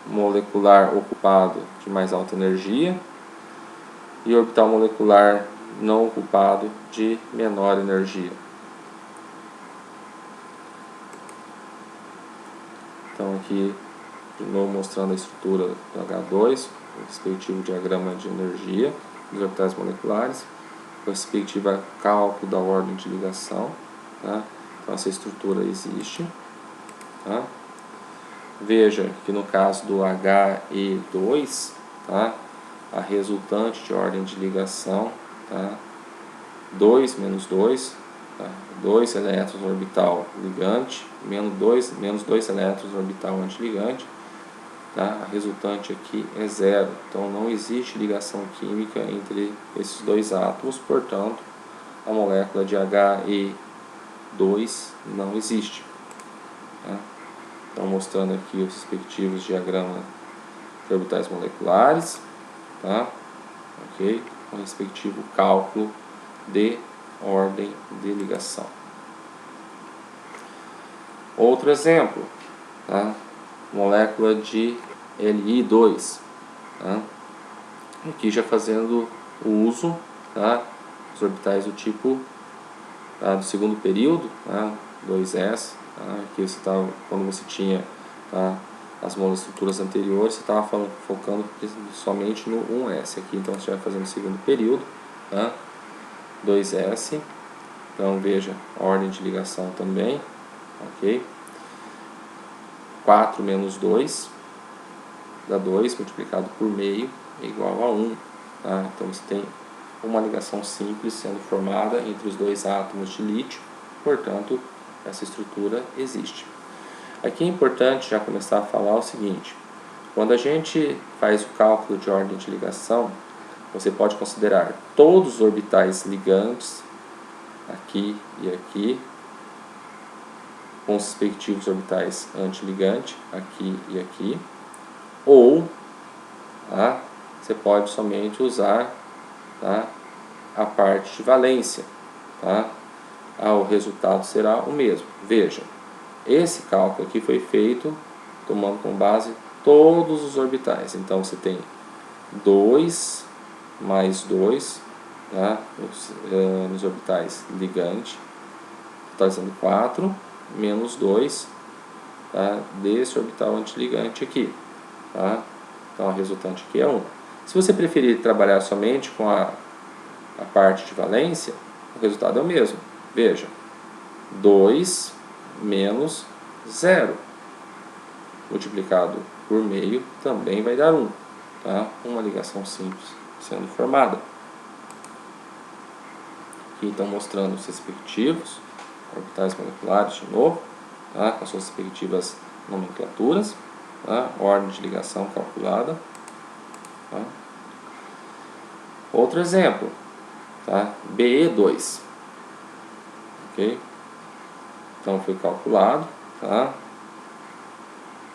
molecular ocupado de mais alta energia e orbital molecular não ocupado de menor energia. Então aqui, de novo mostrando a estrutura do H2, o respectivo diagrama de energia dos orbitais moleculares, o respectivo cálculo da ordem de ligação. Tá? Então essa estrutura existe. Tá? Veja que no caso do HE2, tá, a resultante de ordem de ligação, tá, 2 menos 2, tá, 2 elétrons no orbital ligante, menos 2 elétrons no orbital antiligante, tá, a resultante aqui é 0. Então não existe ligação química entre esses dois átomos, portanto a molécula de HE2 não existe. Tá? Então, mostrando aqui os respectivos diagramas de orbitais moleculares, tá? Ok? Com o respectivo cálculo de ordem de ligação. Outro exemplo, tá? Molécula de Li2, tá? Aqui já fazendo o uso, tá, os orbitais do tipo do segundo período, 2s, aqui você tava, quando você tinha as monoestruturas anteriores, você estava focando somente no 1s aqui, então você vai fazer no segundo período, 2s, então veja, ordem de ligação também, ok? 4 menos 2 dá 2 multiplicado por meio é igual a 1, então você tem uma ligação simples sendo formada entre os dois átomos de lítio, portanto essa estrutura existe. Aqui é importante já começar a falar o seguinte: quando a gente faz o cálculo de ordem de ligação, você pode considerar todos os orbitais ligantes, aqui e aqui, com os respectivos orbitais antiligante, aqui e aqui, ou você pode somente usar a parte de valência, o resultado será o mesmo. Veja, esse cálculo aqui foi feito tomando como base todos os orbitais, então você tem 2 mais 2 nos orbitais ligante, totalizando 4, menos 2 desse orbital antiligante aqui, então a resultante aqui é 1. Se você preferir trabalhar somente com a parte de valência, o resultado é o mesmo. Veja, 2 menos 0 multiplicado por meio também vai dar 1. Uma ligação simples sendo formada. Aqui então mostrando os respectivos orbitais moleculares de novo, com as suas respectivas nomenclaturas, ordem de ligação calculada. Outro exemplo, Be2, ok? Então foi calculado,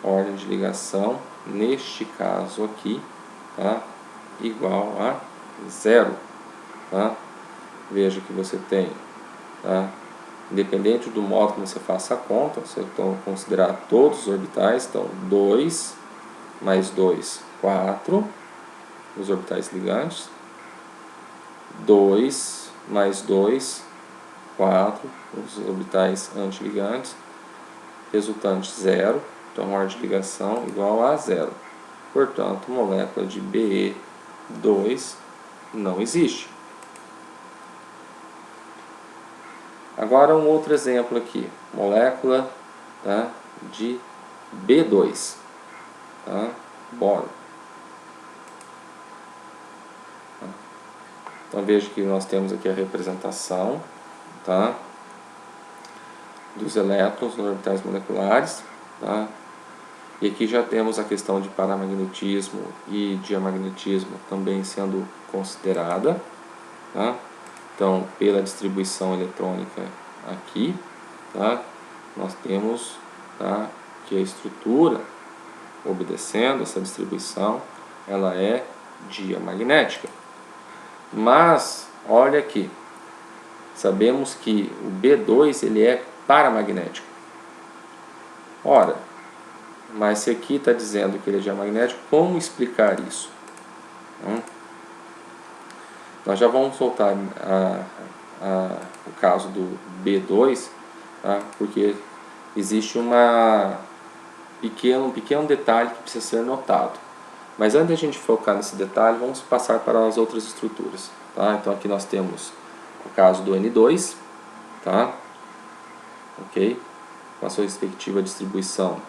ordem de ligação neste caso aqui, igual a 0, Veja que você tem, independente do modo que você faça a conta, você vai considerar todos os orbitais, então 2 mais 2, 4, os orbitais ligantes, 2 mais 2, 4, os orbitais antiligantes, resultante 0, então ordem de ligação igual a 0. Portanto, molécula de Be2 não existe. Agora um outro exemplo aqui, molécula de B2, boro. Então veja que nós temos aqui a representação dos elétrons nos orbitais moleculares, e aqui já temos a questão de paramagnetismo e diamagnetismo também sendo considerada, Então, pela distribuição eletrônica aqui, nós temos que a estrutura, obedecendo essa distribuição, ela é diamagnética. Mas, olha aqui, sabemos que o B2 ele é paramagnético. Ora, mas se aqui está dizendo que ele é diamagnético, como explicar isso? Nós já vamos soltar o caso do B2, porque existe um pequeno detalhe que precisa ser notado. Mas antes de a gente focar nesse detalhe, vamos passar para as outras estruturas. Então aqui nós temos o caso do N2, ok? Com a sua respectiva distribuição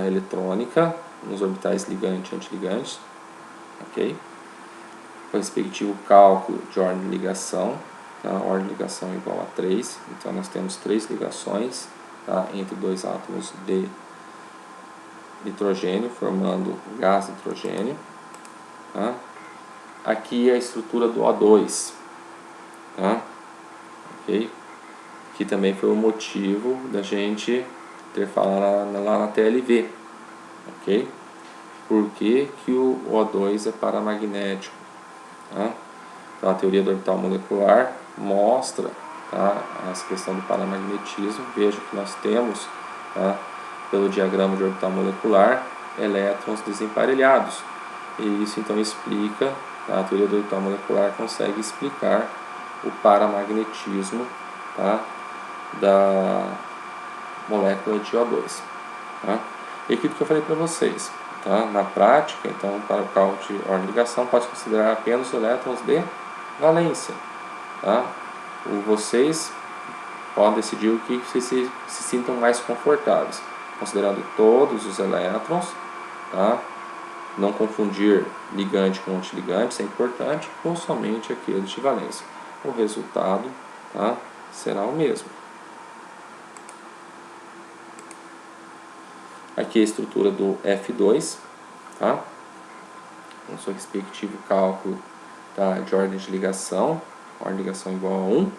eletrônica nos orbitais ligante e antiligantes, ok? Com o respectivo cálculo de ordem de ligação, ordem de ligação igual a 3, então nós temos 3 ligações entre dois átomos de nitrogênio, formando gás nitrogênio. Aqui é a estrutura do O2, ok? Que também foi o motivo da gente ter falado lá na TLV, ok? Por que que o O2 é paramagnético? Então a teoria do orbital molecular mostra essa questão do paramagnetismo. Veja que nós temos, pelo diagrama de orbital molecular, elétrons desemparelhados, e isso então explica, a teoria do orbital molecular consegue explicar o paramagnetismo, tá, da molécula de O2. Tá? E aquilo que eu falei para vocês, tá? Na prática, então, para o cálculo de ordem de ligação, pode considerar apenas os elétrons de valência. Tá? Vocês podem decidir o que vocês se sintam mais confortáveis, considerando todos os elétrons, tá? Não confundir ligante com antiligante, isso é importante, ou somente aqueles de valência. O resultado, tá, será o mesmo. Aqui a estrutura do F2, tá? Com seu respectivo cálculo, tá, de ordem de ligação, ordem de ligação igual a 1,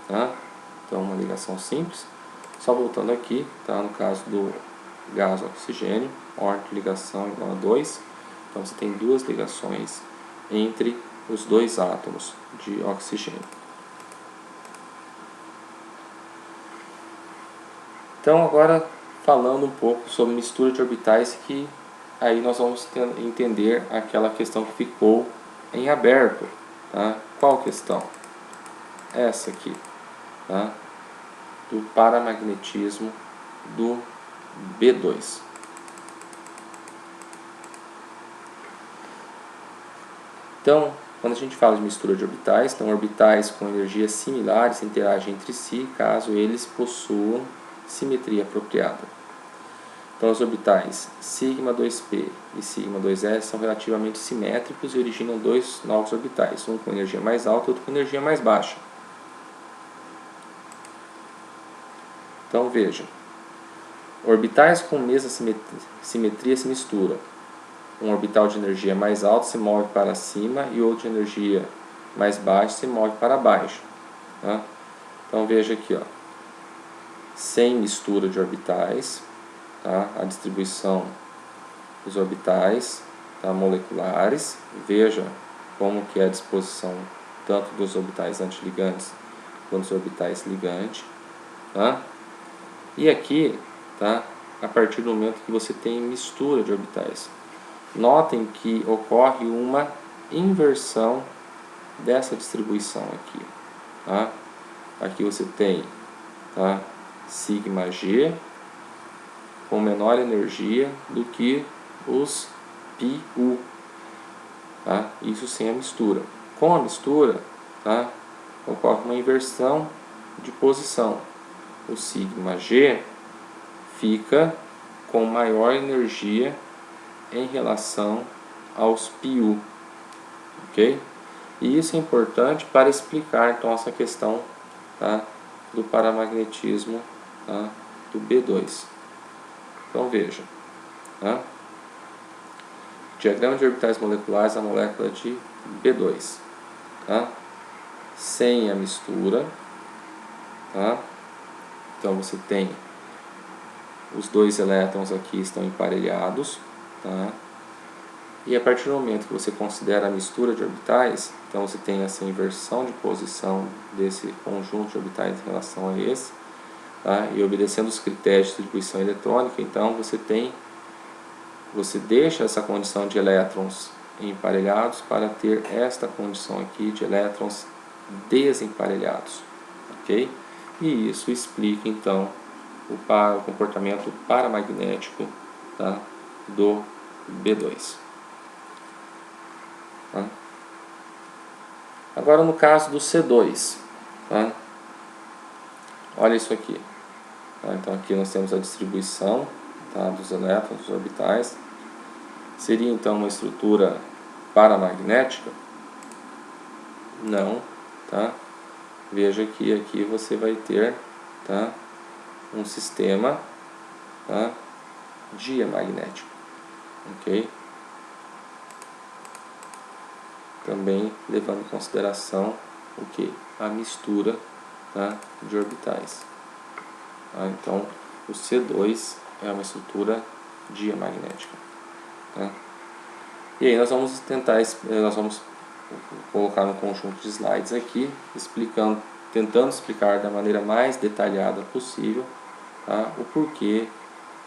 tá? Então uma ligação simples. Só voltando aqui, tá? No caso do gás oxigênio, ordem de ligação igual a 2. Então você tem duas ligações entre os dois átomos de oxigênio. Então agora falando um pouco sobre mistura de orbitais, que aí nós vamos entender aquela questão que ficou em aberto. Tá? Qual questão? Essa aqui, tá? Do paramagnetismo do B2. Então, quando a gente fala de mistura de orbitais, então orbitais com energias similares interagem entre si caso eles possuam simetria apropriada. Então, os orbitais σ2p e σ2s são relativamente simétricos e originam dois novos orbitais, um com energia mais alta e outro com energia mais baixa. Então, veja, orbitais com mesma simetria se misturam. Um orbital de energia mais alta se move para cima e outro de energia mais baixa se move para baixo. Tá? Então veja aqui, ó, sem mistura de orbitais, tá? A distribuição dos orbitais, tá, moleculares. Veja como que é a disposição tanto dos orbitais antiligantes quanto dos orbitais ligantes. Tá? E aqui, tá, a partir do momento que você tem mistura de orbitais, notem que ocorre uma inversão dessa distribuição aqui. Tá? Aqui você tem, tá, sigma G com menor energia do que os πu. Tá? Isso sem a mistura. Com a mistura, tá, ocorre uma inversão de posição. O sigma G fica com maior energia em relação aos πu, ok? E isso é importante para explicar então essa questão, tá, do paramagnetismo, tá, do B2. Então veja, tá? Diagrama de orbitais moleculares da molécula de B2, tá? Sem a mistura, tá? Então você tem os dois elétrons aqui estão emparelhados, tá? E a partir do momento que você considera a mistura de orbitais, então você tem essa inversão de posição desse conjunto de orbitais em relação a esse, tá? E obedecendo os critérios de distribuição eletrônica, então você deixa essa condição de elétrons emparelhados para ter esta condição aqui de elétrons desemparelhados, ok? E isso explica então o comportamento paramagnético, tá, do B2. Tá? Agora no caso do C2, tá? Olha isso aqui. Tá? Então aqui nós temos a distribuição, tá, dos elétrons, dos orbitais. Seria então uma estrutura paramagnética? Não, tá? Veja que aqui você vai ter, tá, um sistema, tá, diamagnético, ok? Também levando em consideração o que? A mistura, tá, de orbitais. Tá? Então o C2 é uma estrutura diamagnética. Tá? E aí nós vamos colocar um conjunto de slides aqui, tentando explicar da maneira mais detalhada possível, tá, o porquê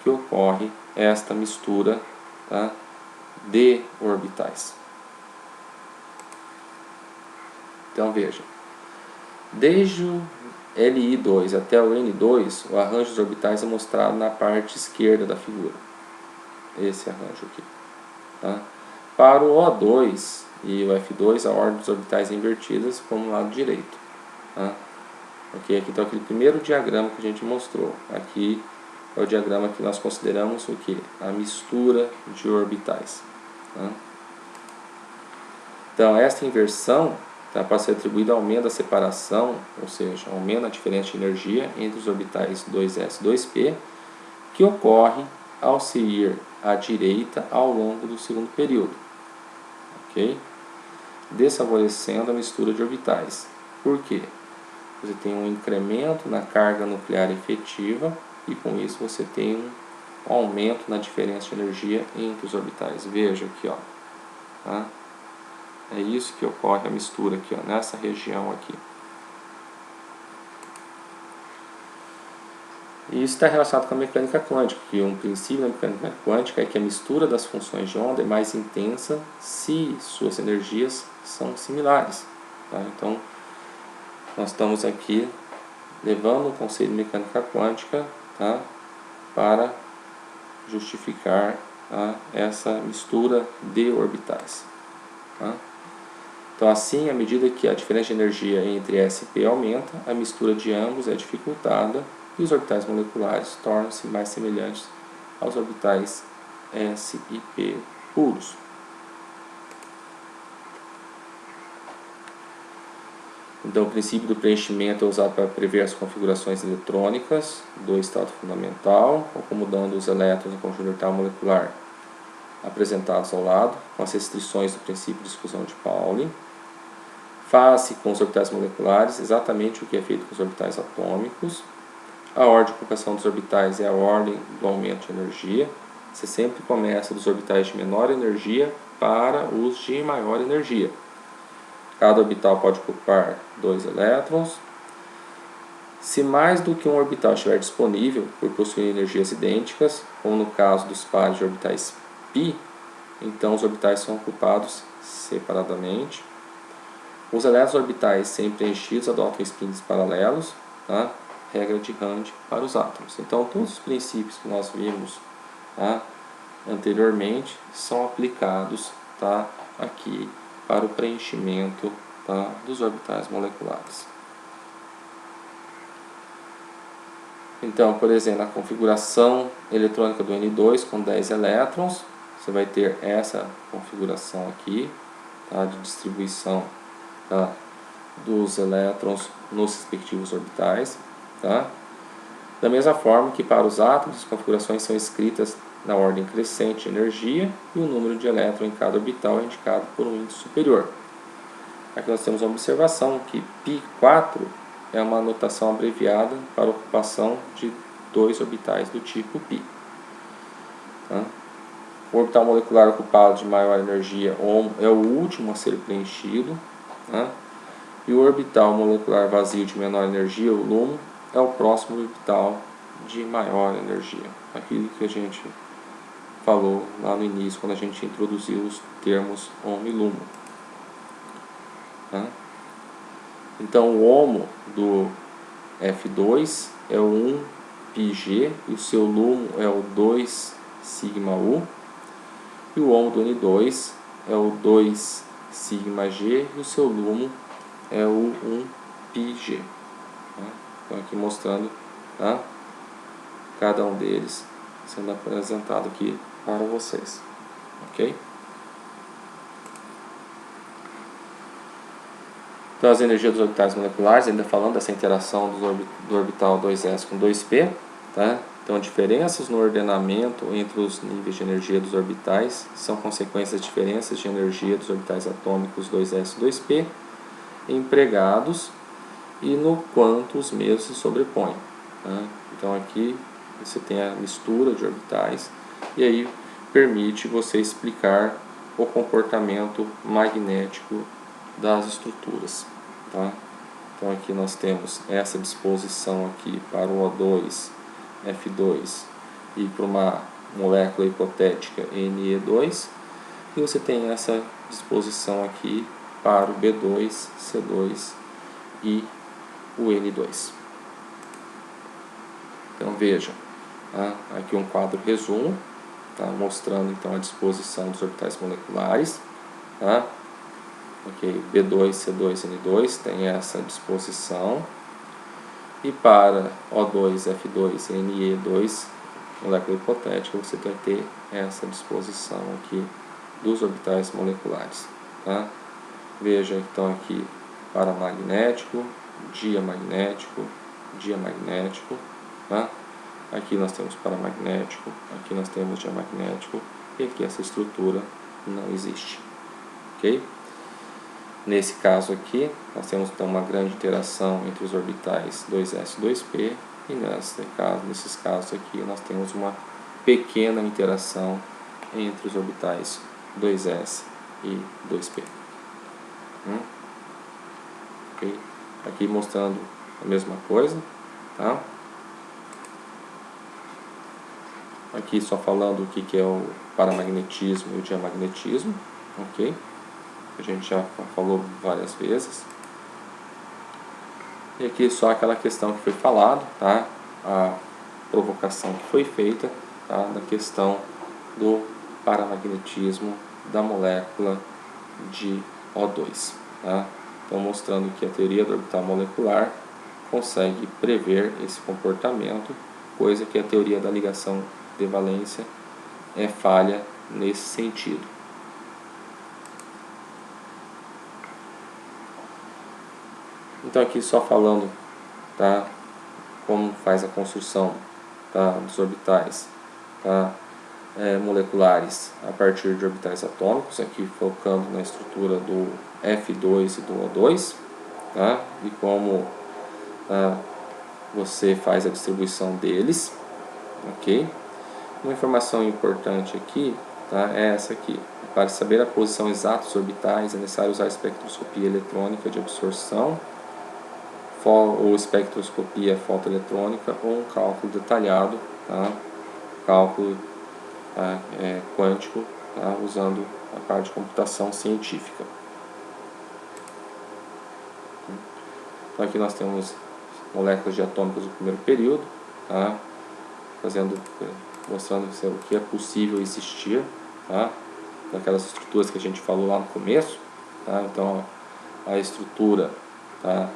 que ocorre esta mistura, tá, de orbitais. Então veja, Desde o Li2 até o N2, o arranjo dos orbitais é mostrado na parte esquerda da figura. Esse arranjo aqui. Tá? Para o O2 e o F2, a ordem dos orbitais é invertida como o lado direito. Tá? Ok, aqui está aquele primeiro diagrama que a gente mostrou. Aqui é o diagrama que nós consideramos o que? A mistura de orbitais. Tá? Então, esta inversão para ser atribuída ao aumento da separação, ou seja, aumento da diferença de energia entre os orbitais 2s e 2p, que ocorre ao se ir à direita ao longo do segundo período. Ok? Desfavorecendo a mistura de orbitais. Por quê? Você tem um incremento na carga nuclear efetiva e com isso você tem um aumento na diferença de energia entre os orbitais. Veja aqui, ó, tá? É isso que ocorre a mistura aqui, ó, nessa região aqui. E isso está relacionado com a mecânica quântica, que um princípio da mecânica quântica é que a mistura das funções de onda é mais intensa se suas energias são similares. Tá? Então, nós estamos aqui levando o conceito de mecânica quântica, tá, para justificar, tá, essa mistura de orbitais. Tá? Então, assim, à medida que a diferença de energia entre S e P aumenta, a mistura de ambos é dificultada e os orbitais moleculares tornam-se mais semelhantes aos orbitais S e P puros. Então, o princípio do preenchimento é usado para prever as configurações eletrônicas do estado fundamental, acomodando os elétrons no conjunto orbital molecular apresentados ao lado, com as restrições do princípio de exclusão de Pauli. Faz-se com os orbitais moleculares exatamente o que é feito com os orbitais atômicos. A ordem de colocação dos orbitais é a ordem do aumento de energia. Você sempre começa dos orbitais de menor energia para os de maior energia. Cada orbital pode ocupar 2 elétrons. Se mais do que um orbital estiver disponível por possuir energias idênticas, como no caso dos pares de orbitais π, então os orbitais são ocupados separadamente. Os elétrons orbitais sempre preenchidos adotam spins paralelos, tá? Regra de Rand para os átomos. Então, todos os princípios que nós vimos, tá, anteriormente são aplicados, tá, aqui para o preenchimento, tá, dos orbitais moleculares. Então, por exemplo, na configuração eletrônica do N2 com 10 elétrons, você vai ter essa configuração aqui, tá, de distribuição, tá, dos elétrons nos respectivos orbitais. Tá? Da mesma forma que para os átomos, as configurações são escritas na ordem crescente de energia e o número de elétrons em cada orbital é indicado por um índice superior. Aqui nós temos uma observação que π4 é uma notação abreviada para a ocupação de 2 orbitais do tipo π. Tá? O orbital molecular ocupado de maior energia é o último a ser preenchido, tá? E o orbital molecular vazio de menor energia, o LUMO, é o próximo orbital de maior energia. Aquilo que a gente falou lá no início, quando a gente introduziu os termos HOMO e LUMO. Tá? Então, o HOMO do F2 é o 1πg e o seu LUMO é o 2σu. E o HOMO do N2 é o 2σg e o seu LUMO é o 1πg. Tá? Então, aqui mostrando, tá, cada um deles sendo apresentado aqui para vocês. Ok? Então, as energias dos orbitais moleculares, ainda falando dessa interação do orbital 2s com 2p, tá? Então, diferenças no ordenamento entre os níveis de energia dos orbitais são consequências das diferenças de energia dos orbitais atômicos 2s e 2p empregados e no quanto os mesmos se sobrepõem. Tá? Então, aqui você tem a mistura de orbitais e aí permite você explicar o comportamento magnético das estruturas. Tá? Então, aqui nós temos essa disposição aqui para o O2, F2 e para uma molécula hipotética Ne2, e você tem essa disposição aqui para o B2, C2 e o N2. Então veja, tá? Aqui um quadro resumo, tá? Mostrando então a disposição dos orbitais moleculares, tá? Ok, B2, C2, N2 tem essa disposição, e para O2, F2 e Ne2, molécula hipotética, você vai ter essa disposição aqui dos orbitais moleculares, tá? Veja então aqui paramagnético, diamagnético, diamagnético, tá? Aqui nós temos paramagnético, aqui nós temos diamagnético, e aqui essa estrutura não existe, ok? Nesse caso aqui, nós temos então uma grande interação entre os orbitais 2s e 2p, e nesses casos aqui nós temos uma pequena interação entre os orbitais 2s e 2p. Okay? Aqui mostrando a mesma coisa, tá? Aqui só falando o que é o paramagnetismo e o diamagnetismo, ok? A gente já falou várias vezes. E aqui só aquela questão que foi falado, tá? A provocação que foi feita, tá? Da questão do paramagnetismo da molécula de O2, tá? Então mostrando que a teoria do orbital molecular consegue prever esse comportamento, coisa que a teoria da ligação de valência é falha nesse sentido. Então aqui só falando, tá, como faz a construção, tá, dos orbitais, tá, moleculares a partir de orbitais atômicos, aqui focando na estrutura do F2 e do O2, tá, e como você faz a distribuição deles, ok? Uma informação importante aqui, tá, é essa aqui. Para saber a posição exata dos orbitais é necessário usar a espectroscopia eletrônica de absorção, ou espectroscopia fotoeletrônica, ou um cálculo detalhado, tá? Cálculo, tá? Quântico, tá? Usando a parte de computação científica. Então aqui nós temos moléculas diatômicas do primeiro período, tá? Mostrando o que é possível existir, tá? Daquelas estruturas que a gente falou lá no começo, tá? Então a estrutura, tá,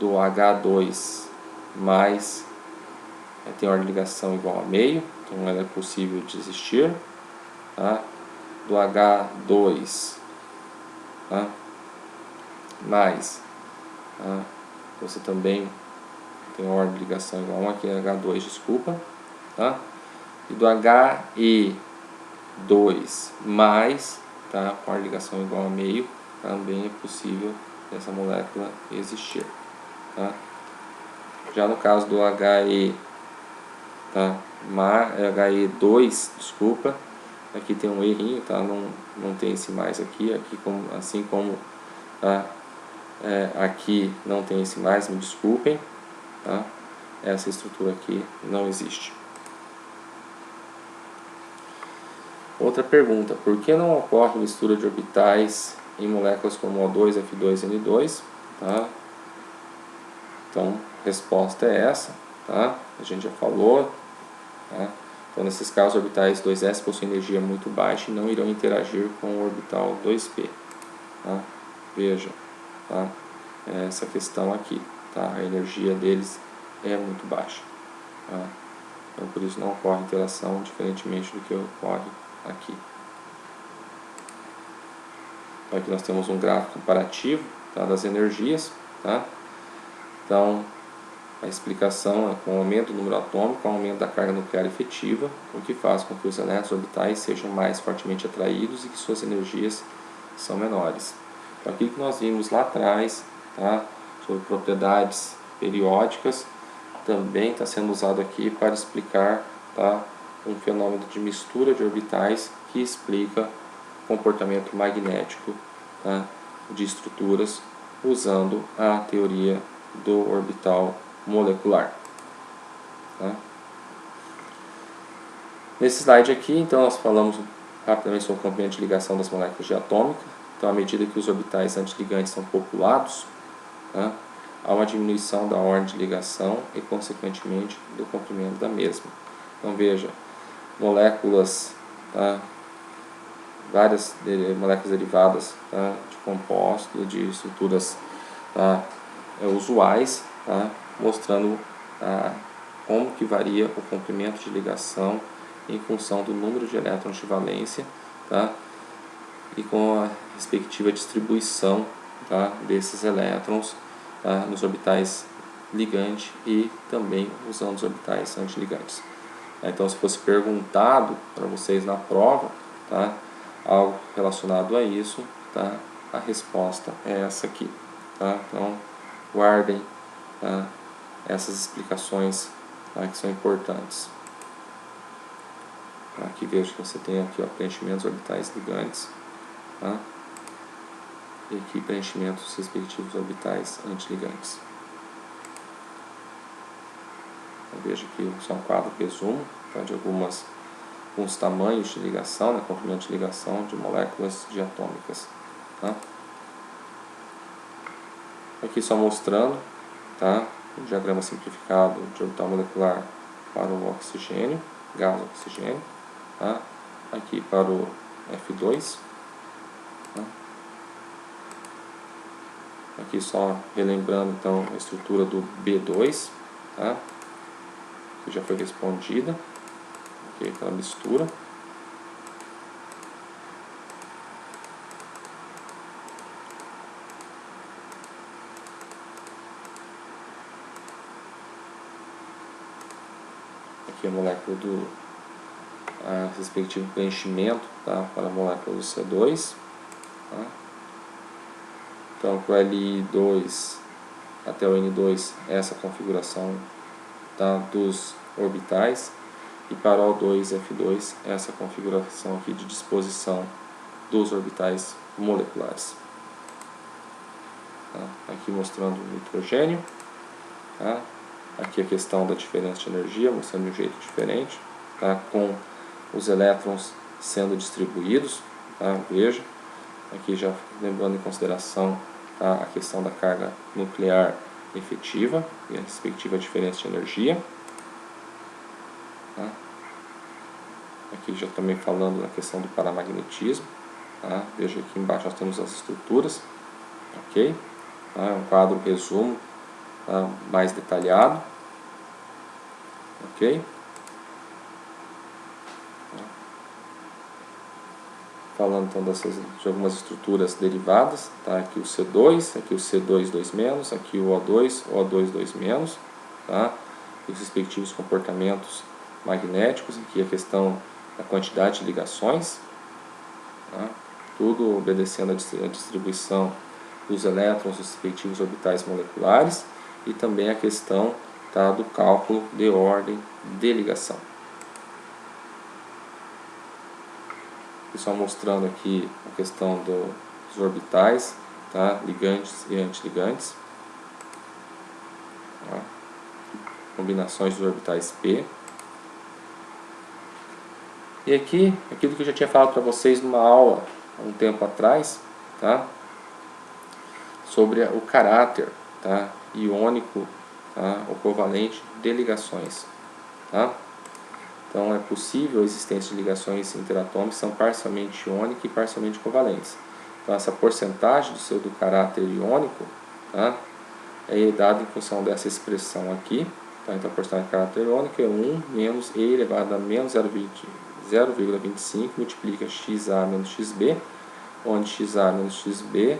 do H2 mais tem ordem de ligação igual a meio, então ela é possível de existir, tá? Do H2, tá, mais, tá, você também tem ordem de ligação igual a 1, aqui é H2, desculpa, tá? E do He2 mais, tá, com ordem de ligação igual a meio, também é possível essa molécula existir, tá? Já no caso do He, tá, He2, desculpa, aqui tem um errinho, tá? Não tem esse mais aqui, assim como, tá, aqui não tem esse mais, me desculpem, tá? Essa estrutura aqui não existe. Outra pergunta: por que não ocorre mistura de orbitais em moléculas como O2, F2 e N2? Tá? Então, resposta é essa, tá? A gente já falou, tá? Então, nesses casos, orbitais 2s possuem energia muito baixa e não irão interagir com o orbital 2p. Tá? Veja, tá? Essa questão aqui, tá? A energia deles é muito baixa, tá? Então, por isso não ocorre interação, diferentemente do que ocorre aqui. Então, aqui nós temos um gráfico comparativo, tá, das energias, tá? Então, a explicação é com o aumento do número atômico, o aumento da carga nuclear efetiva, o que faz com que os elétrons orbitais sejam mais fortemente atraídos e que suas energias são menores. Então, aquilo que nós vimos lá atrás, tá, sobre propriedades periódicas, também está sendo usado aqui para explicar, tá, um fenômeno de mistura de orbitais que explica o comportamento magnético, tá, de estruturas usando a teoria do orbital molecular. Tá? Nesse slide aqui, então, nós falamos rapidamente sobre o comprimento de ligação das moléculas diatômicas. Então, à medida que os orbitais antiligantes são populados, tá, há uma diminuição da ordem de ligação e, consequentemente, do comprimento da mesma. Então, veja, moléculas, tá? Várias moléculas derivadas, tá? De compostos, de estruturas, tá? Usuais, tá? Mostrando como que varia o comprimento de ligação em função do número de elétrons de valência, tá? E com a respectiva distribuição, tá? Desses elétrons, tá? Nos orbitais ligante e também usando os orbitais antiligantes. Então, se fosse perguntado para vocês na prova, tá? Algo relacionado a isso, tá? A resposta é essa aqui, tá? Então, guardem, tá? Essas explicações, tá? Que são importantes. Aqui vejo que você tem aqui, ó, preenchimentos orbitais ligantes, tá? E aqui preenchimentos respectivos orbitais antiligantes. Então, veja aqui só um quadro resumo, tá? De alguns tamanhos de ligação, né? Comprimento de ligação de moléculas diatômicas, tá? Aqui só mostrando, tá? O diagrama simplificado de orbital molecular para o oxigênio, gás oxigênio, tá? Aqui para o F2, tá? Aqui só relembrando então a estrutura do B2, tá? Que já foi respondida, aqui aquela mistura. Aqui a molécula do respectivo preenchimento, tá? Para a molécula do C2, tá? Então, para o Li2 até o N2, essa configuração, tá? Dos orbitais, e para o O2 F2, essa configuração aqui de disposição dos orbitais moleculares. Tá? Aqui mostrando o nitrogênio, tá? Aqui a questão da diferença de energia, mostrando de um jeito diferente, tá? Com os elétrons sendo distribuídos, tá? Veja, aqui já lembrando em consideração, tá? A questão da carga nuclear efetiva e a respectiva diferença de energia. Tá? Aqui já também falando da questão do paramagnetismo, tá? Veja aqui embaixo nós temos as estruturas, ok? Tá? É um quadro resumo, tá? Mais detalhado, ok? Falando então de algumas estruturas derivadas, tá? Aqui o C2, aqui o C2 2-, aqui o O2, O2 2-, tá? E os respectivos comportamentos magnéticos, aqui a questão da quantidade de ligações, tá? Tudo obedecendo a distribuição dos elétrons dos respectivos orbitais moleculares e também a questão, tá? Do cálculo de ordem de ligação. E só mostrando aqui a questão dos orbitais, tá? Ligantes e antiligantes, tá? Combinações dos orbitais P. E aqui, aquilo que eu já tinha falado para vocês numa aula há um tempo atrás, tá? Sobre o caráter, tá? Iônico, tá? Ou covalente de ligações, tá? Então é possível a existência de ligações interatômicas que são parcialmente iônicas e parcialmente covalentes. Então essa porcentagem do caráter iônico, tá? É dada em função dessa expressão aqui, tá? Então a porcentagem de caráter iônico é 1 menos E elevado a menos 0,25 multiplica XA menos XB, onde XA menos XB,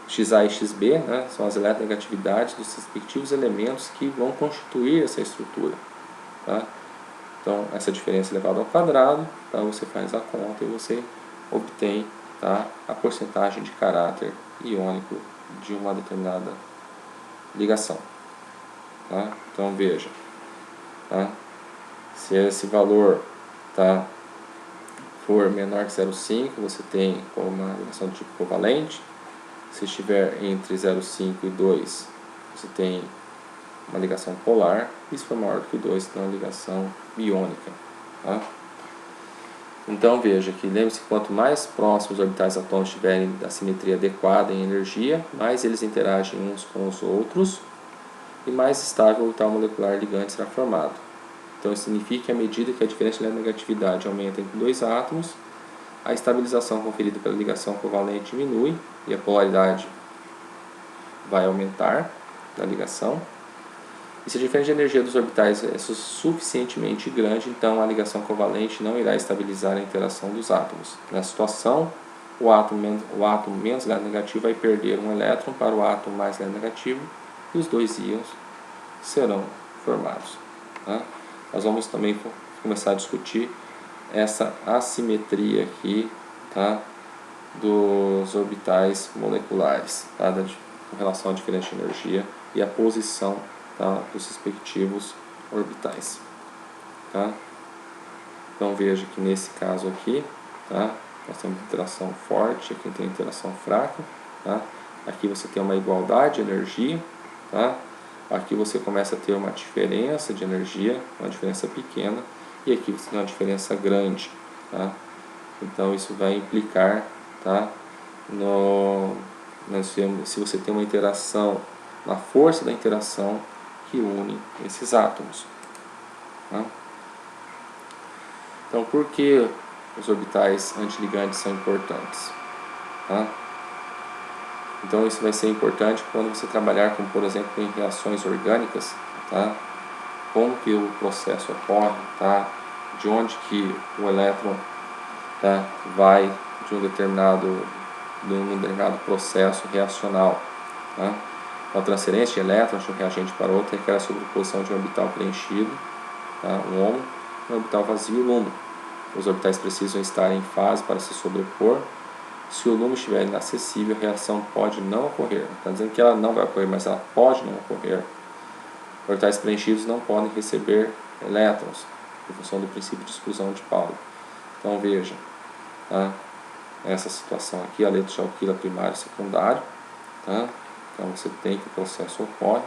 XA e XB, né, são as eletronegatividades dos respectivos elementos que vão constituir essa estrutura, tá? Então, essa diferença elevada ao quadrado, tá? Você faz a conta e você obtém, tá? A porcentagem de caráter iônico de uma determinada ligação, tá? Então, veja, tá? Se esse valor, tá? For menor que 0,5, você tem uma ligação do tipo covalente. Se estiver entre 0,5 e 2, você tem uma ligação polar, e se for maior do que 2, tem uma ligação iônica, tá? Então veja que lembre-se que quanto mais próximos os orbitais atômicos estiverem da simetria adequada em energia, mais eles interagem uns com os outros e mais estável o orbital molecular ligante será formado. Então isso significa que à medida que a diferença de negatividade aumenta entre dois átomos, a estabilização conferida pela ligação covalente diminui e a polaridade vai aumentar da ligação. E se a diferença de energia dos orbitais é suficientemente grande, então a ligação covalente não irá estabilizar a interação dos átomos. Nessa situação, o átomo menos negativo vai perder um elétron para o átomo mais negativo e os dois íons serão formados. Tá? Nós vamos também começar a discutir essa assimetria aqui, tá, dos orbitais moleculares, tá, com relação à diferença de energia e a posição, tá, dos respectivos orbitais. Tá? Então veja que nesse caso aqui, tá, nós temos interação forte, aqui tem interação fraca. Tá? Aqui você tem uma igualdade de energia. Tá? Aqui você começa a ter uma diferença de energia, uma diferença pequena, e aqui você tem uma diferença grande. Tá? Então isso vai implicar, tá, se você tem uma interação, na força da interação que une esses átomos. Tá? Então por que os orbitais antiligantes são importantes? Tá? Então isso vai ser importante quando você trabalhar com, por exemplo, em reações orgânicas, tá? Como que o processo ocorre, tá? De onde que o elétron, tá, vai de um determinado processo reacional. Tá? A transferência de elétrons de um reagente para outro requer a sobreposição de um orbital preenchido, tá, um HOMO, um orbital vazio, LUMO. Os orbitais precisam estar em fase para se sobrepor. Se o LUMO estiver inacessível, a reação pode não ocorrer. Não está dizendo que ela não vai ocorrer, mas ela pode não ocorrer. Orbitais preenchidos não podem receber elétrons, em função do princípio de exclusão de Pauli. Então veja, tá, essa situação aqui, aletos de alquila primário e secundário. Tá? Então você tem que o processo ocorre.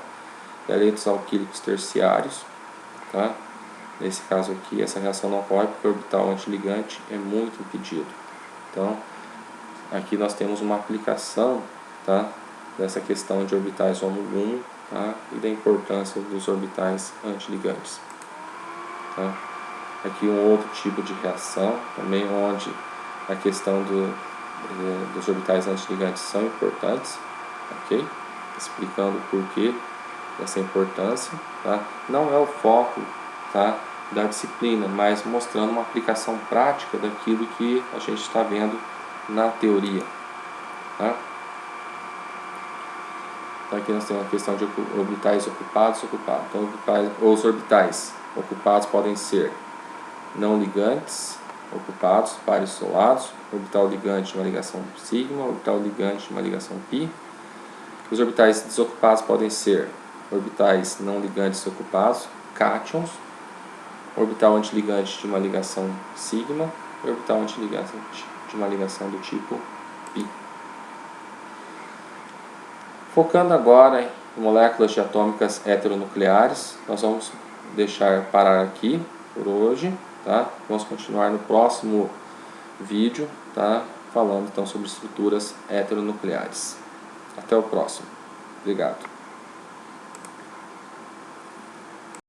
E aletos alquílicos terciários. Tá? Nesse caso aqui, essa reação não ocorre porque o orbital antiligante é muito impedido. Então, aqui nós temos uma aplicação, tá, dessa questão de orbitais HOMO-LUMO, tá, e da importância dos orbitais antiligantes. Tá? Aqui um outro tipo de reação, também onde a questão dos orbitais antiligantes são importantes, ok? Explicando o porquê dessa importância. Tá? Não é o foco, tá, da disciplina, mas mostrando uma aplicação prática daquilo que a gente está vendo na teoria. Tá? Então aqui nós temos a questão de orbitais ocupados. Então os orbitais ocupados podem ser não ligantes, ocupados, pares isolados, orbital ligante de uma ligação sigma, orbital ligante de uma ligação π. Os orbitais desocupados podem ser orbitais não ligantes ocupados, cátions, orbital antiligante de uma ligação sigma e orbital antiligante de uma ligação do tipo π. Focando agora em moléculas diatômicas heteronucleares, nós vamos parar aqui por hoje, tá? Vamos continuar no próximo vídeo, tá? Falando então sobre estruturas heteronucleares. Até o próximo. Obrigado.